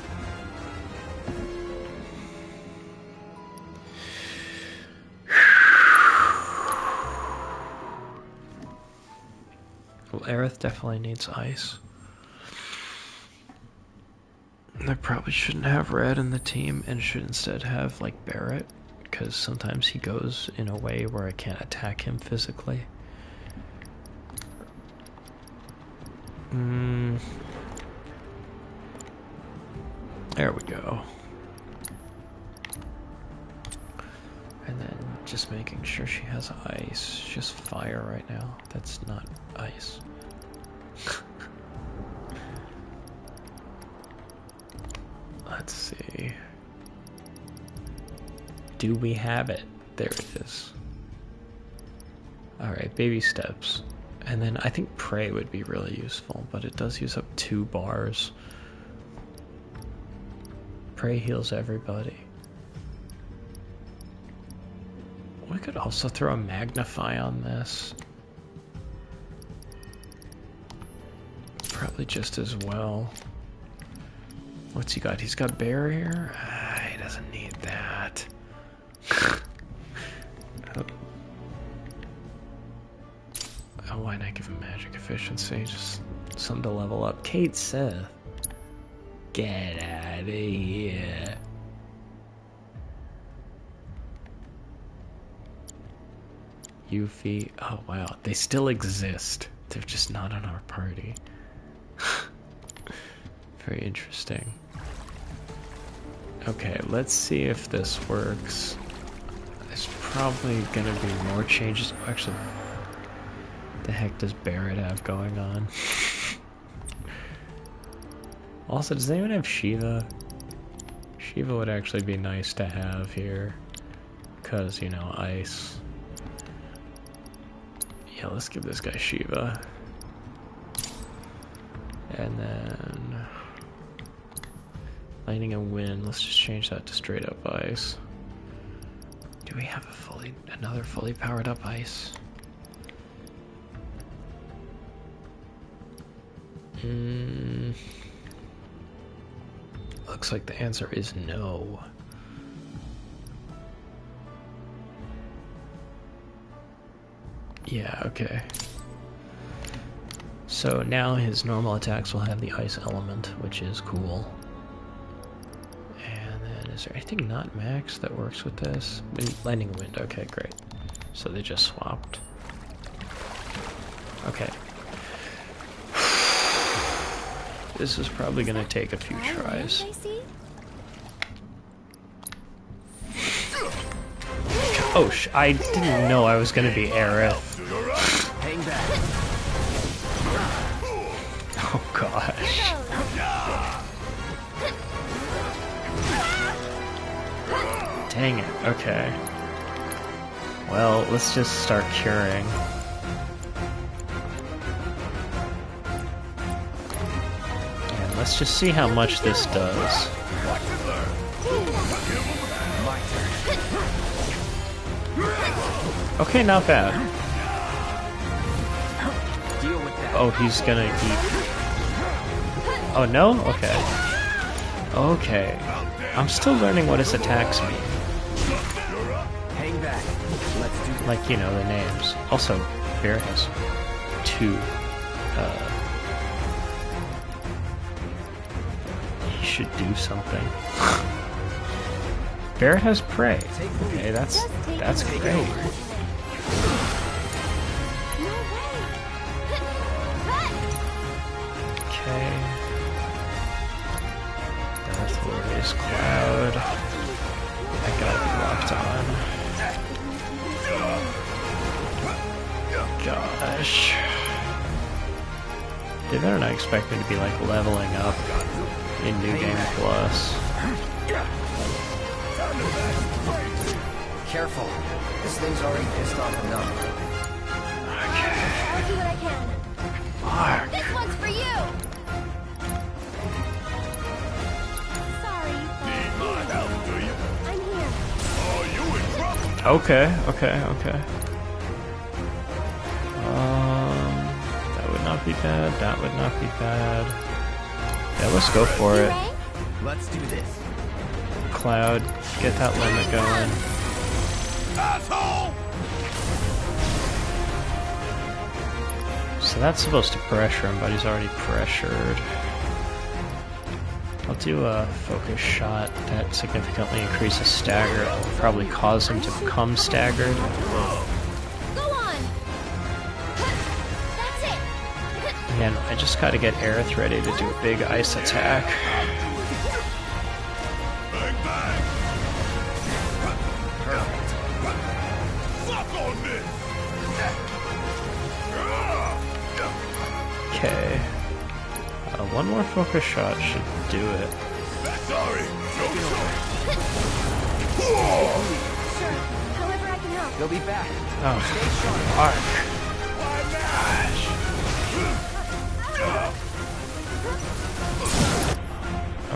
Well, Aerith definitely needs ice. I probably shouldn't have Red in the team and should instead have, like, Barret, because sometimes he goes in a way where I can't attack him physically. There we go. And then just making sure she has ice. She's just fire right now. That's not ice. Let's see. Do we have it? There it is. Alright, baby steps. And then I think Prey would be really useful, but it does use up 2 bars. Prey heals everybody. We could also throw a Magnify on this. Probably just as well. What's he got? He's got Barrier? He doesn't need that. Oh, why not give him Magic Efficiency? Just something to level up. Kate Sith. Get out of here. Yuffie. Oh wow, they still exist. They're just not on our party. Very interesting. Okay, let's see if this works. There's probably gonna be more changes. Actually, what the heck does Barret have going on? Also, does anyone have Shiva? Shiva would actually be nice to have here. Because, you know, ice. Yeah, let's give this guy Shiva. And then... Lightning and Wind, let's just change that to straight up ice. Do we have another fully powered up ice? Looks like the answer is no. Yeah, okay. So now his normal attacks will have the ice element, which is cool. And then is there anything not max that works with this? Lightning Wind, okay, great. So they just swapped. Okay. This is probably gonna take a few tries. Oh, I didn't know I was gonna be Aerith. Hang back. Oh gosh. Dang it, okay. Well, let's just start curing. And let's just see how much this does. Okay, not bad. Oh, he's gonna eat. Oh no? Okay. Okay. I'm still learning what his attacks mean. Hang back. Let's do this. Like, you know, the names. Also, Bear has two. He should do something. Bear has prey. Okay, that's great. Okay. Earth will raise Cloud. I gotta be locked on. Gosh. They better not expect me to be like leveling up in New Game Plus. Careful. This thing's already pissed off enough. I'll do what I can. Fuck. This one's for you! Sorry, but I'm here. Okay. That would not be bad. That would not be bad. Yeah, let's go for it. Let's do this. Cloud, get that limit going. Asshole! So that's supposed to pressure him, but he's already pressured. I'll do a focus shot that significantly increases stagger. It will probably cause him to become staggered. Go on! That's it! And I just gotta get Aerith ready to do a big ice attack. Bang, bang! Perfect. Fuck on this! Okay. One more focus shot should do it. Sorry, Sure, however I can help. He'll be back. Oh, fuck.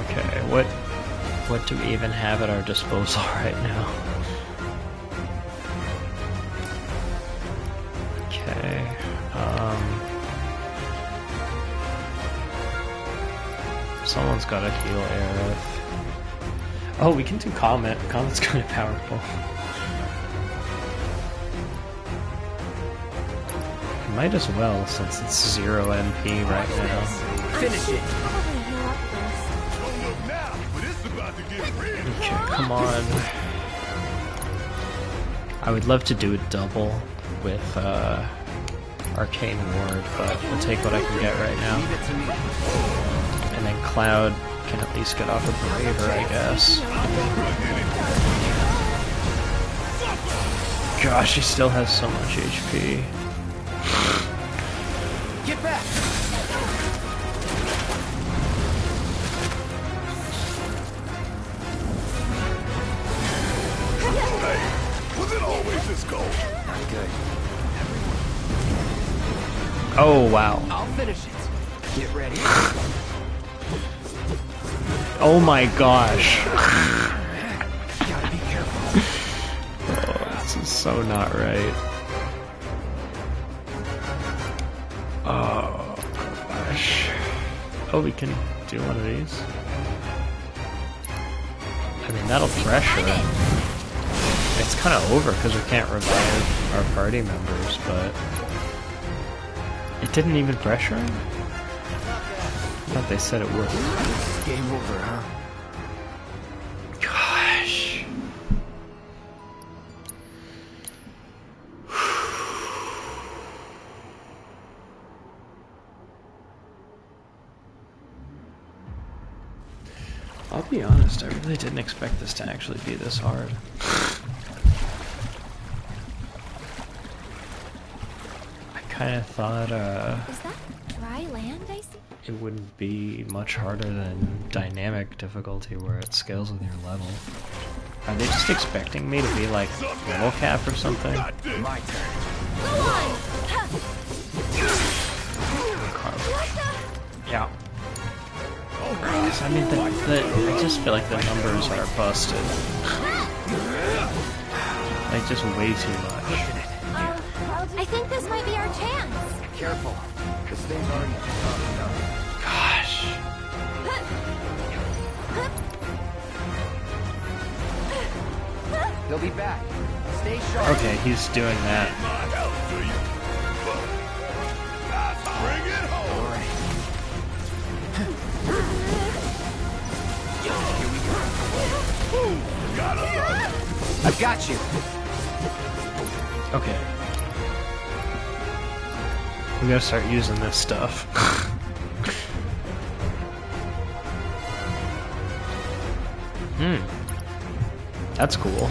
Okay, what do we even have at our disposal right now? Okay, someone's gotta heal Aerith. Oh, we can do Comet. Comet's kind of powerful. Might as well, since it's 0 MP right now. Finish it. Probably heal up first. don't look now, but it's about to get real. Okay, come on. I would love to do a double with Arcane Ward, but I'll take what I can get right now. Leave it to me. And then Cloud can at least get off a Braver, I guess. Gosh, he still has so much HP. Get back. Hey, was it always this cold? Not good. Oh, wow. I'll finish it. Get ready. Oh my gosh. Gotta be careful. so not right. Oh gosh. Oh, we can do one of these. I mean, that'll pressure. It's kind of over because we can't revive our party members, but it didn't even pressure him? I thought they said it would. Game over, huh? Gosh. I'll be honest, I really didn't expect this to actually be this hard. I kind of thought, Is that dry land I see? it wouldn't be much harder than dynamic difficulty where it scales with your level. Are they just expecting me to be like level cap or something? My turn. Go on! Yeah. I mean, I just feel like the numbers are busted. Like, just way too much. I think this might be our chance. Careful. This thing's already tough enough. Gosh. They'll be back. Stay sharp. Okay, he's doing that. Bring it home. All right. I've got you. Okay. We gotta start using this stuff. That's cool.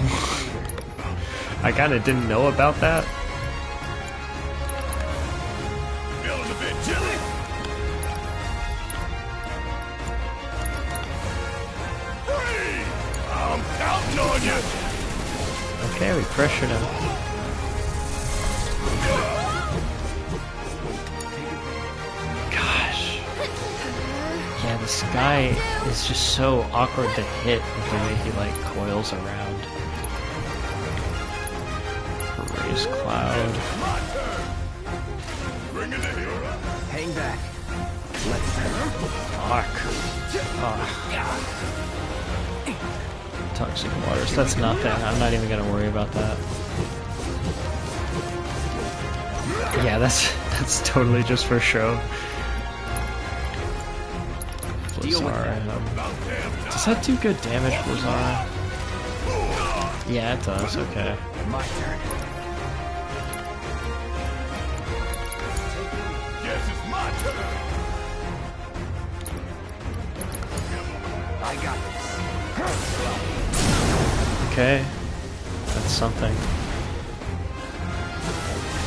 I kinda didn't know about that. Feeling a bit chilly? Hey! I'm counting on you! Okay, we pressured him. Gosh. Yeah, this guy is just so awkward to hit with the way he like coils around. Raise cloud. My turn! Bring it here! Hang back. Let's Fuck. Toxic waters. That's nothing. I'm not even gonna worry about that. Yeah, that's totally just for show. Blizzara. Does that do good damage, Blizzara? Yeah, it does. Okay. My turn. Guess it's my turn! I got this. Okay. That's something.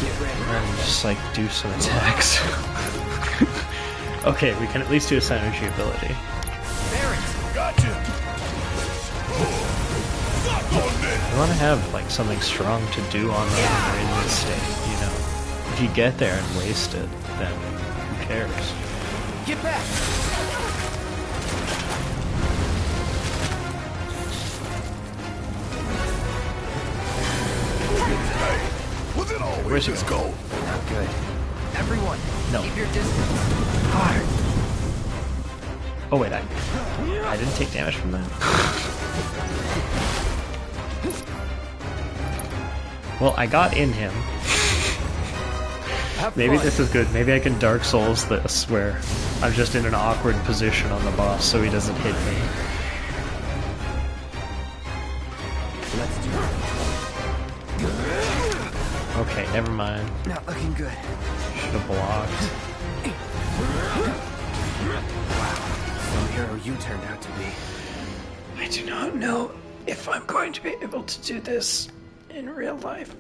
Get ready. And then just like do some attacks. Okay, we can at least do a synergy ability. Gotcha! Suck on this! I want to have like something strong to do on the in this state, you know. If you get there and waste it, then who cares? Get back. Was it always Where's this it? goal? Not good. Everyone, No. keep your distance. Oh wait, I didn't take damage from that. Well, I got in him. Have Maybe fun. this is good. Maybe I can Dark Souls this, where I'm just in an awkward position on the boss so he doesn't hit me. Let's do it. Okay, never mind. Not looking good. Should have blocked. Some hero you turned out to be. I do not know if I'm going to be able to do this in real life.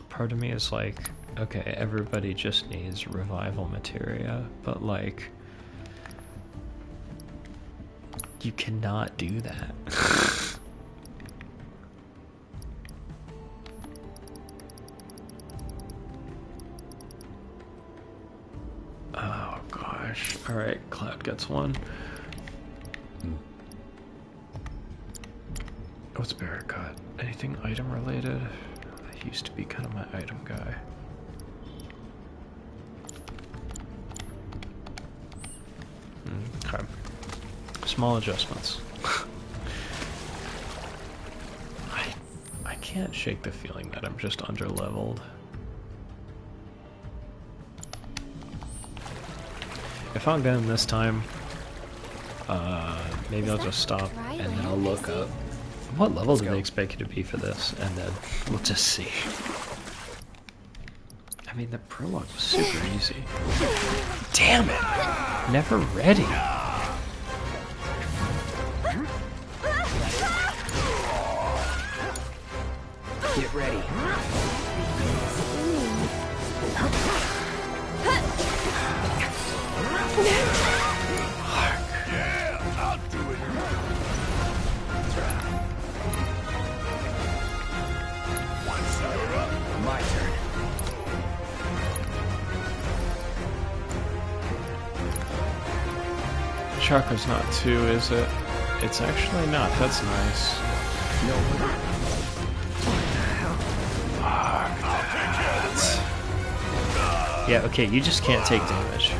Part of me is like, okay, everybody just needs revival materia, but like, You cannot do that. Oh gosh. Alright, Cloud gets one. What's Barrett got? Anything item related? He used to be kind of my item guy. Okay. Small adjustments. I can't shake the feeling that I'm just under-leveled. If I'm going this time, maybe I'll just stop and then I'll look up what level do they expect you to be for this, and then we'll just see. I mean, the prologue was super easy. Damn it! Never ready. Get ready. Yeah, I'll do it. Once you're up, My turn. Chakra's not 2, is it? It's actually not. That's nice. No. Yeah, okay, you just can't take damage.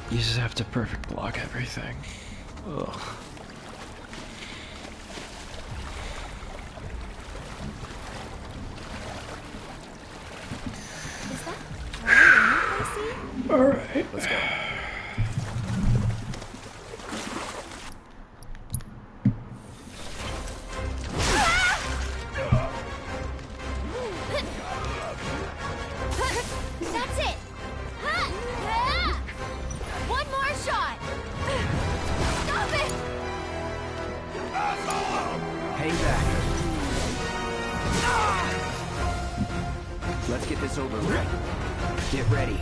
You just have to perfect block everything. Ugh. Is that I see? Alright. Let's go. That's it! One more shot! Stop it! Hang back. Let's get this over with. Get ready.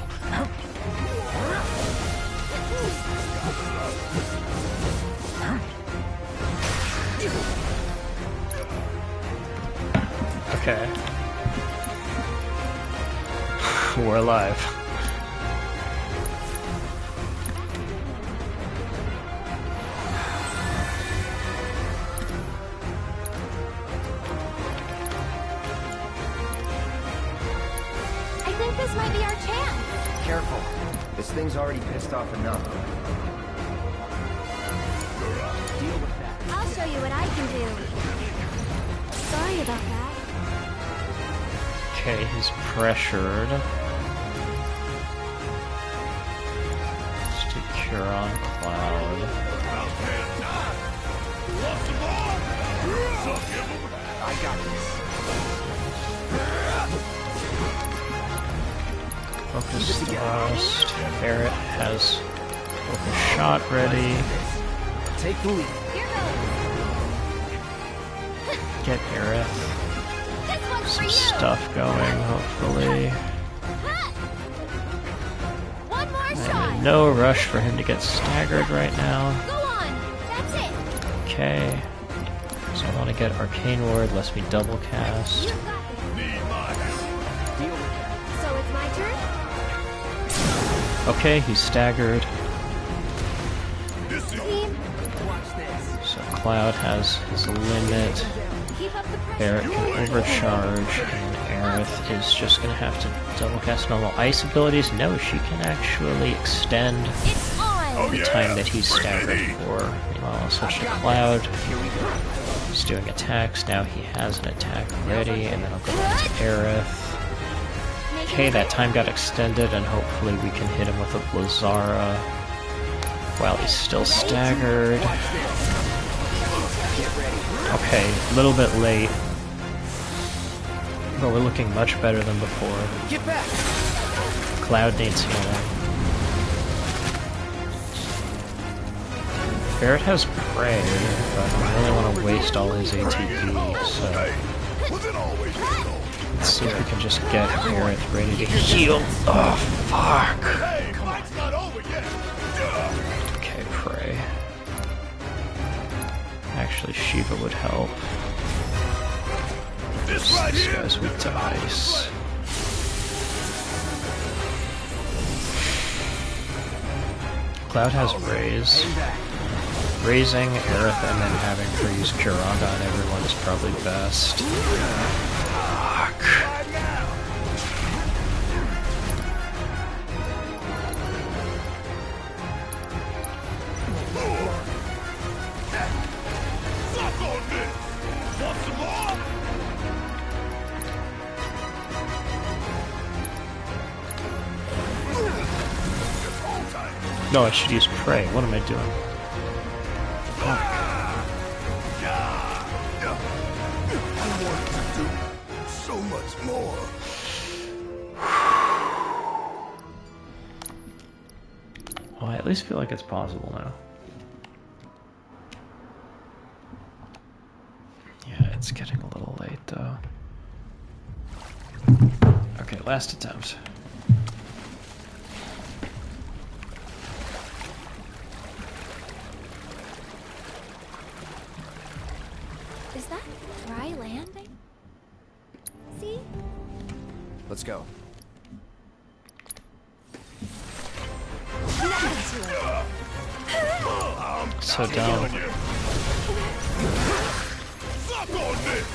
Okay. We're alive. I think this might be our chance. Careful. This thing's already pissed off enough. Deal with that. I'll show you what I can do. Sorry about that. Okay, he's pressured. Let's do Cure on Cloud. I got this. Focus Thrust. Barrett has Focus Shot ready. Take the lead. Here goes. Get Aerith. This one's for Some you. stuff going, hopefully. One more I'm shot. in no rush for him to get staggered right now. Go on. That's it. Okay. So I want to get Arcane Ward, lets me double cast. You've got this. Deal with that. So it's my turn? Okay, he's staggered. Team, Watch this. So Cloud has his limit. keep up the pressure. Barrett can overcharge, and Aerith is just going to have to double cast normal ice abilities. No, she can actually extend It's on. the time that he's staggered for. Meanwhile, I'll switch to Cloud. He's doing attacks. Now he has an attack ready, and then I'll go back to Aerith. Okay, that time got extended, and hopefully we can hit him with a Blizzara while he's still staggered. Okay, a little bit late, but we're looking much better than before. Get back. Cloud needs healing. Barrett has Prey, but I really want to waste all his ATP, so let's see if we can just get Aerith ready to heal. Oh, fuck! Actually, Shiva would help. This right This here. guy's weak to ice. Cloud has raise. Raising Aerith and then having her use Kiraga on everyone is probably best. Fuck. Suck on this. Want some more? No, I should use Prey. What am I doing? I want to do so much more. Well, I at least feel like it's possible now. Yeah, it's getting a little late though. Okay, last attempt. Is that dry land? See? Let's go. So dumb. Suck on this.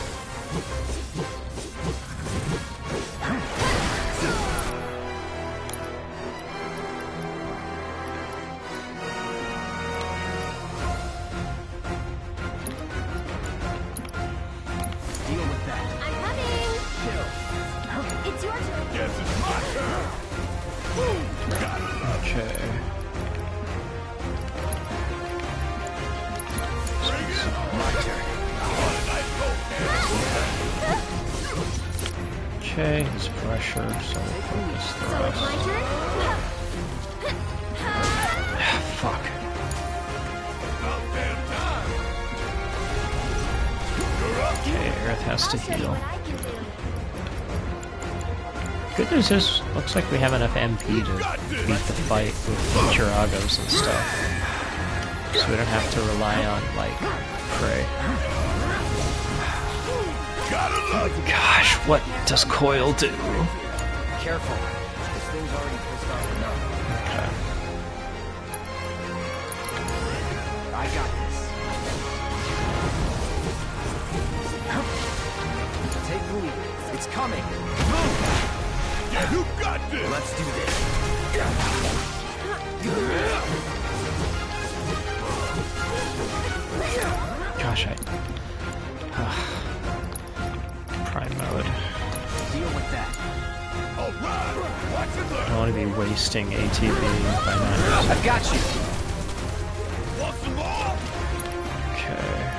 Deal with that. I'm coming! It's your turn. Guess it's my turn. Boom. Gotta love it. Okay. Bring it on. My turn. What a nice goal. Okay, his pressure, so we'll focus the So it's my rest. turn? Fuck. About damn time. You're up. Okay, Aerith has to I'll show you heal. what I can do. Good news is, looks like we have enough MP to beat the fight with Chiragos and stuff. So we don't have to rely on, like, Prey. Gotta love it. Gosh, what does Coil do? Careful. This thing's already pissed off enough. Okay. I got this. Take the lead. It's coming. Yeah, you got this. Let's do this. Gosh, Prime mode. Deal with that. All right. Watch it I learn. don't want to be wasting ATB by not using. I've got you. Want some more? Okay.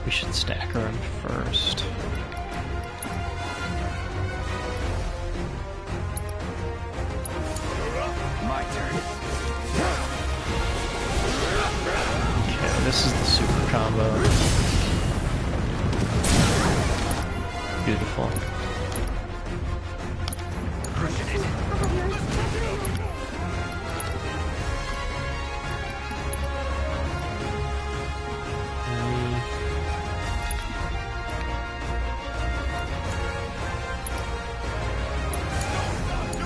We should stack her in first. My turn. Okay, this is the super combo. Beautiful. Pushing it.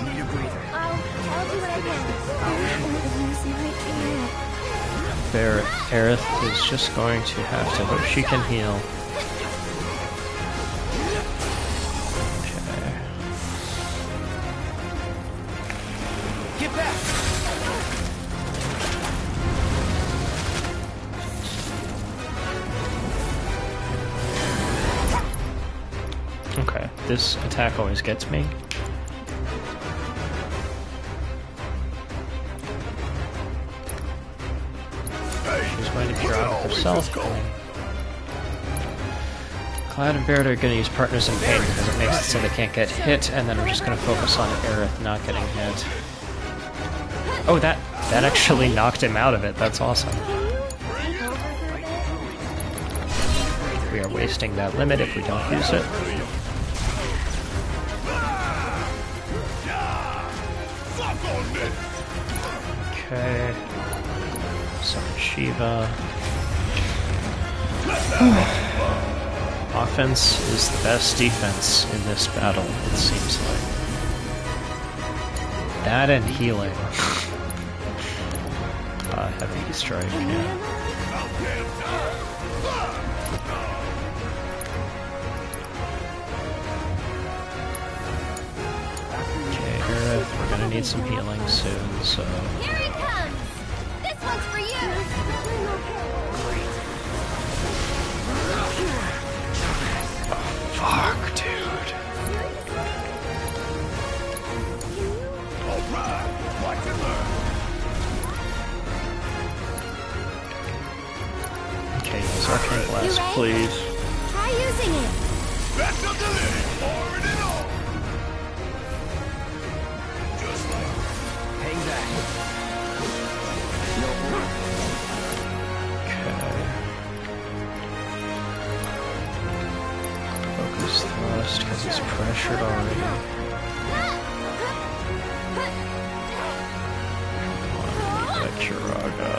Need a breather. I'll do what I can. Use my ear. Aerith is just going to have to hope she can heal. Okay. Get back. Okay, this attack always gets me. She's going to cure out herself. Cloud and Barrett are going to use Partners in Pain because it makes it so they can't get hit, and then we're just going to focus on Aerith not getting hit. Oh, that actually knocked him out of it. That's awesome. We are wasting that limit if we don't use it. Suck on this. Okay. Summon Shiva. Offense is the best defense in this battle, it seems like. That and healing. Heavy strike, yeah. Okay, Rebirth, we're gonna need some healing soon, so... Here he comes! This one's for you! Fuck, dude. Alright, watch and learn. Okay, use Arcane Blast, ready? please. Try using it! Back up the lid, pouring it on. Just like Hang back. Okay. Focus thrust, because he's pressured already. Come on, get Kiraga.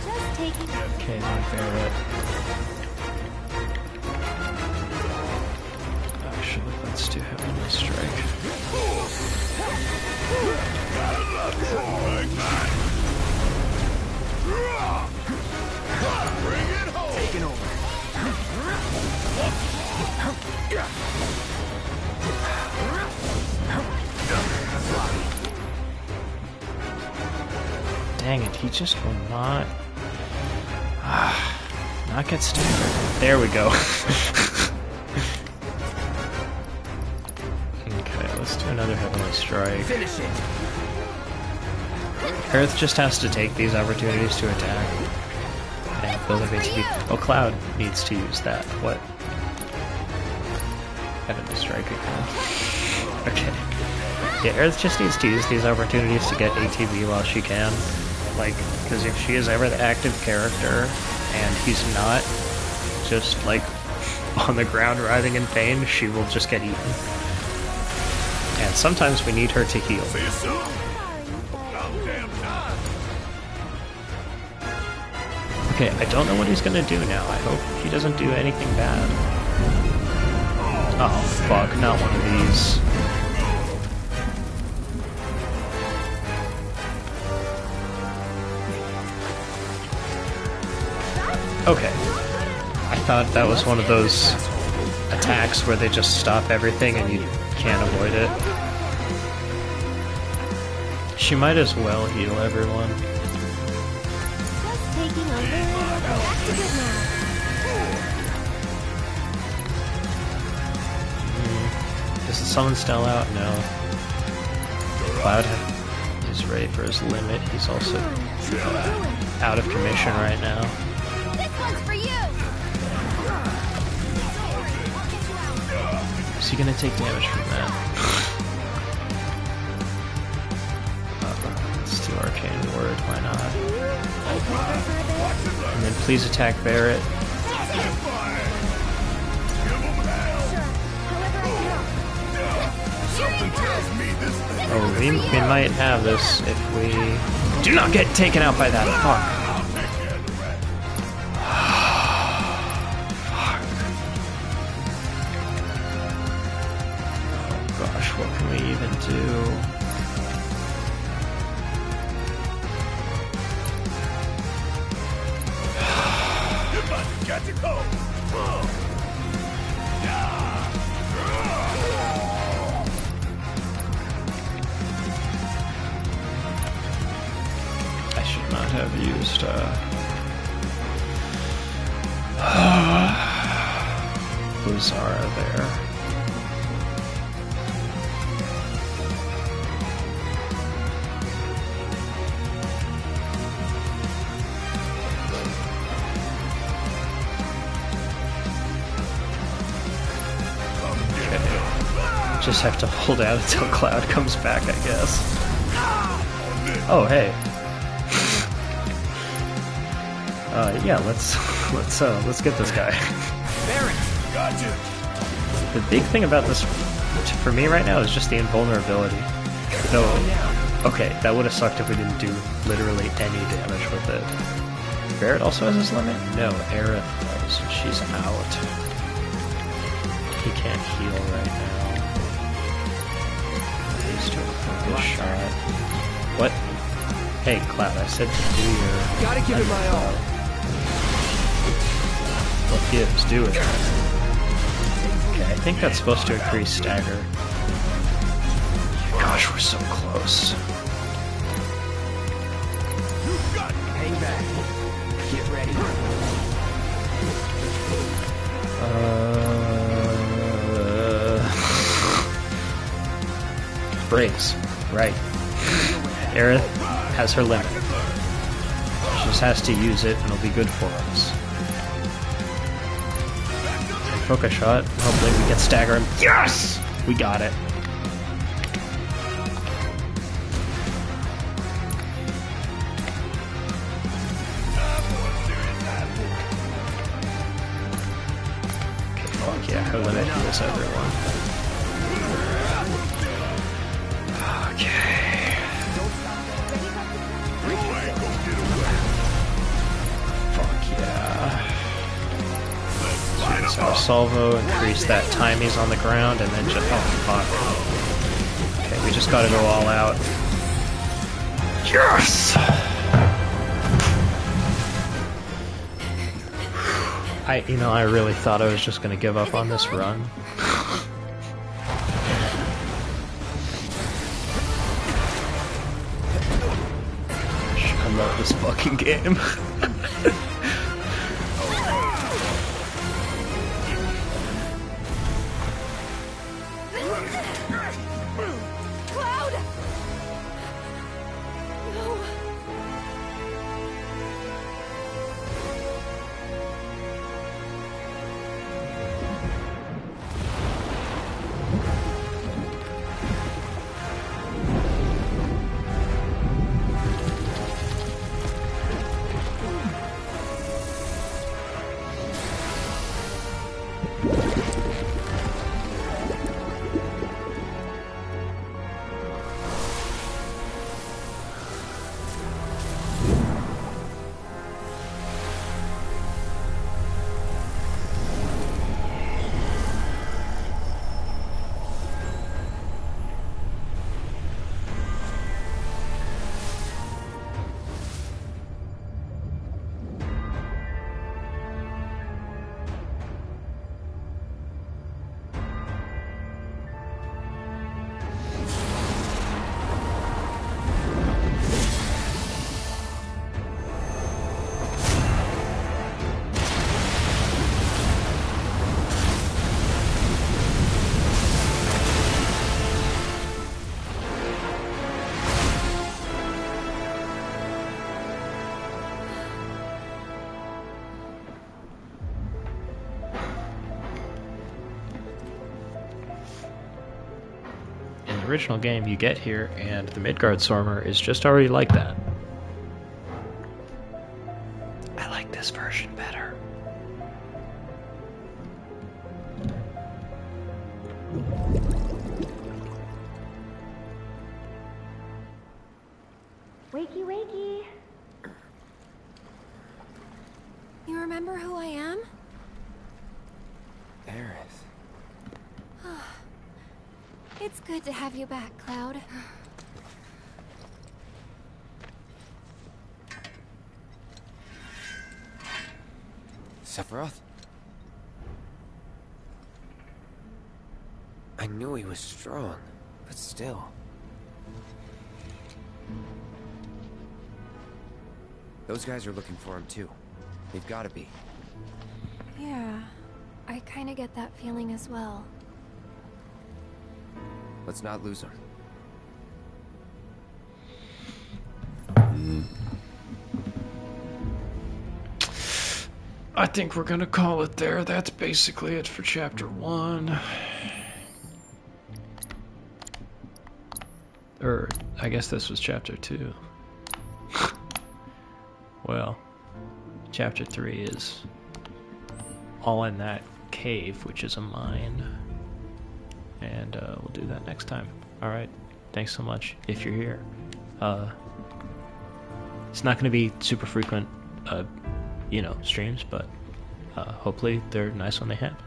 Just taking... Okay, my Barrett. Actually, let's do Heavenly Strike. bring it home. Taking over. Dang it, he just will not... not get staggered. There we go. Okay, let's do another Heavenly Strike. Finish it. Earth just has to take these opportunities to attack. And build up HP. Oh, Cloud needs to use that. What? Heavenly Strike again. Okay. Yeah, Earth just needs to use these opportunities to get ATB while she can. Like, because if she is ever the active character, and he's not just, like, on the ground writhing in pain, she will just get eaten. And sometimes we need her to heal. See you soon. About damn time. Okay, I don't know what he's gonna do now. I hope he doesn't do anything bad. Oh, fuck, not one of these. Okay. I thought that was one of those attacks where they just stop everything and you can't avoid it. She might as well heal everyone. Just taking over. Back to good now. Is the summon still out? No. Cloud is ready for his limit. He's also out of commission right now. This one's for you! Is he gonna take damage from that? Let's do Arcane Word, why not? And then please attack Barrett. Oh, we might have this if we do not get taken out by that. Fuck. Oh gosh, what can we even do? Got to go. I should not have used Luzara there. Just have to hold out until Cloud comes back, I guess. Oh, hey. Yeah, let's get this guy. Gotcha! The big thing about this for me right now is just the invulnerability. No, okay, that would have sucked if we didn't do literally any damage with it. Barrett also has his limit? No, Aerith does. She's out. He can't heal right now. He's doing a focus shot. What? Hey, Cloud, I said to do your... Gotta give it my all. What gives? Do it. Okay, I think that's supposed to increase stagger. Gosh, we're so close. Hang back. Get ready. Breaks. Right. Aerith has her limit. She just has to use it and it'll be good for us. And focus shot. Hopefully we get stagger him. Yes! We got it. Okay, fuck yeah, her limit heals everyone. Okay. Fuck yeah. Use our salvo, increase that time he's on the ground, and then just... oh fuck. Okay, we just gotta go all out. Yes! I really thought I was just gonna give up on this run. I love this fucking game. Cloud! No. Original game, you get here, and the Midgard Sormer is just already like that. I like this version better. Wakey, wakey. You remember who I am? Aerith. It's good to have you back, Cloud. Sephiroth? I knew he was strong, but still. Those guys are looking for him too. They've got to be. Yeah, I kind of get that feeling as well. Let's not lose him. I think we're gonna call it there. That's basically it for chapter 1. Or, I guess this was chapter 2. Well, chapter 3 is all in that cave, which is a mine. And we'll do that next time. Alright, thanks so much if you're here. It's not going to be super frequent, streams, but hopefully they're nice when they happen.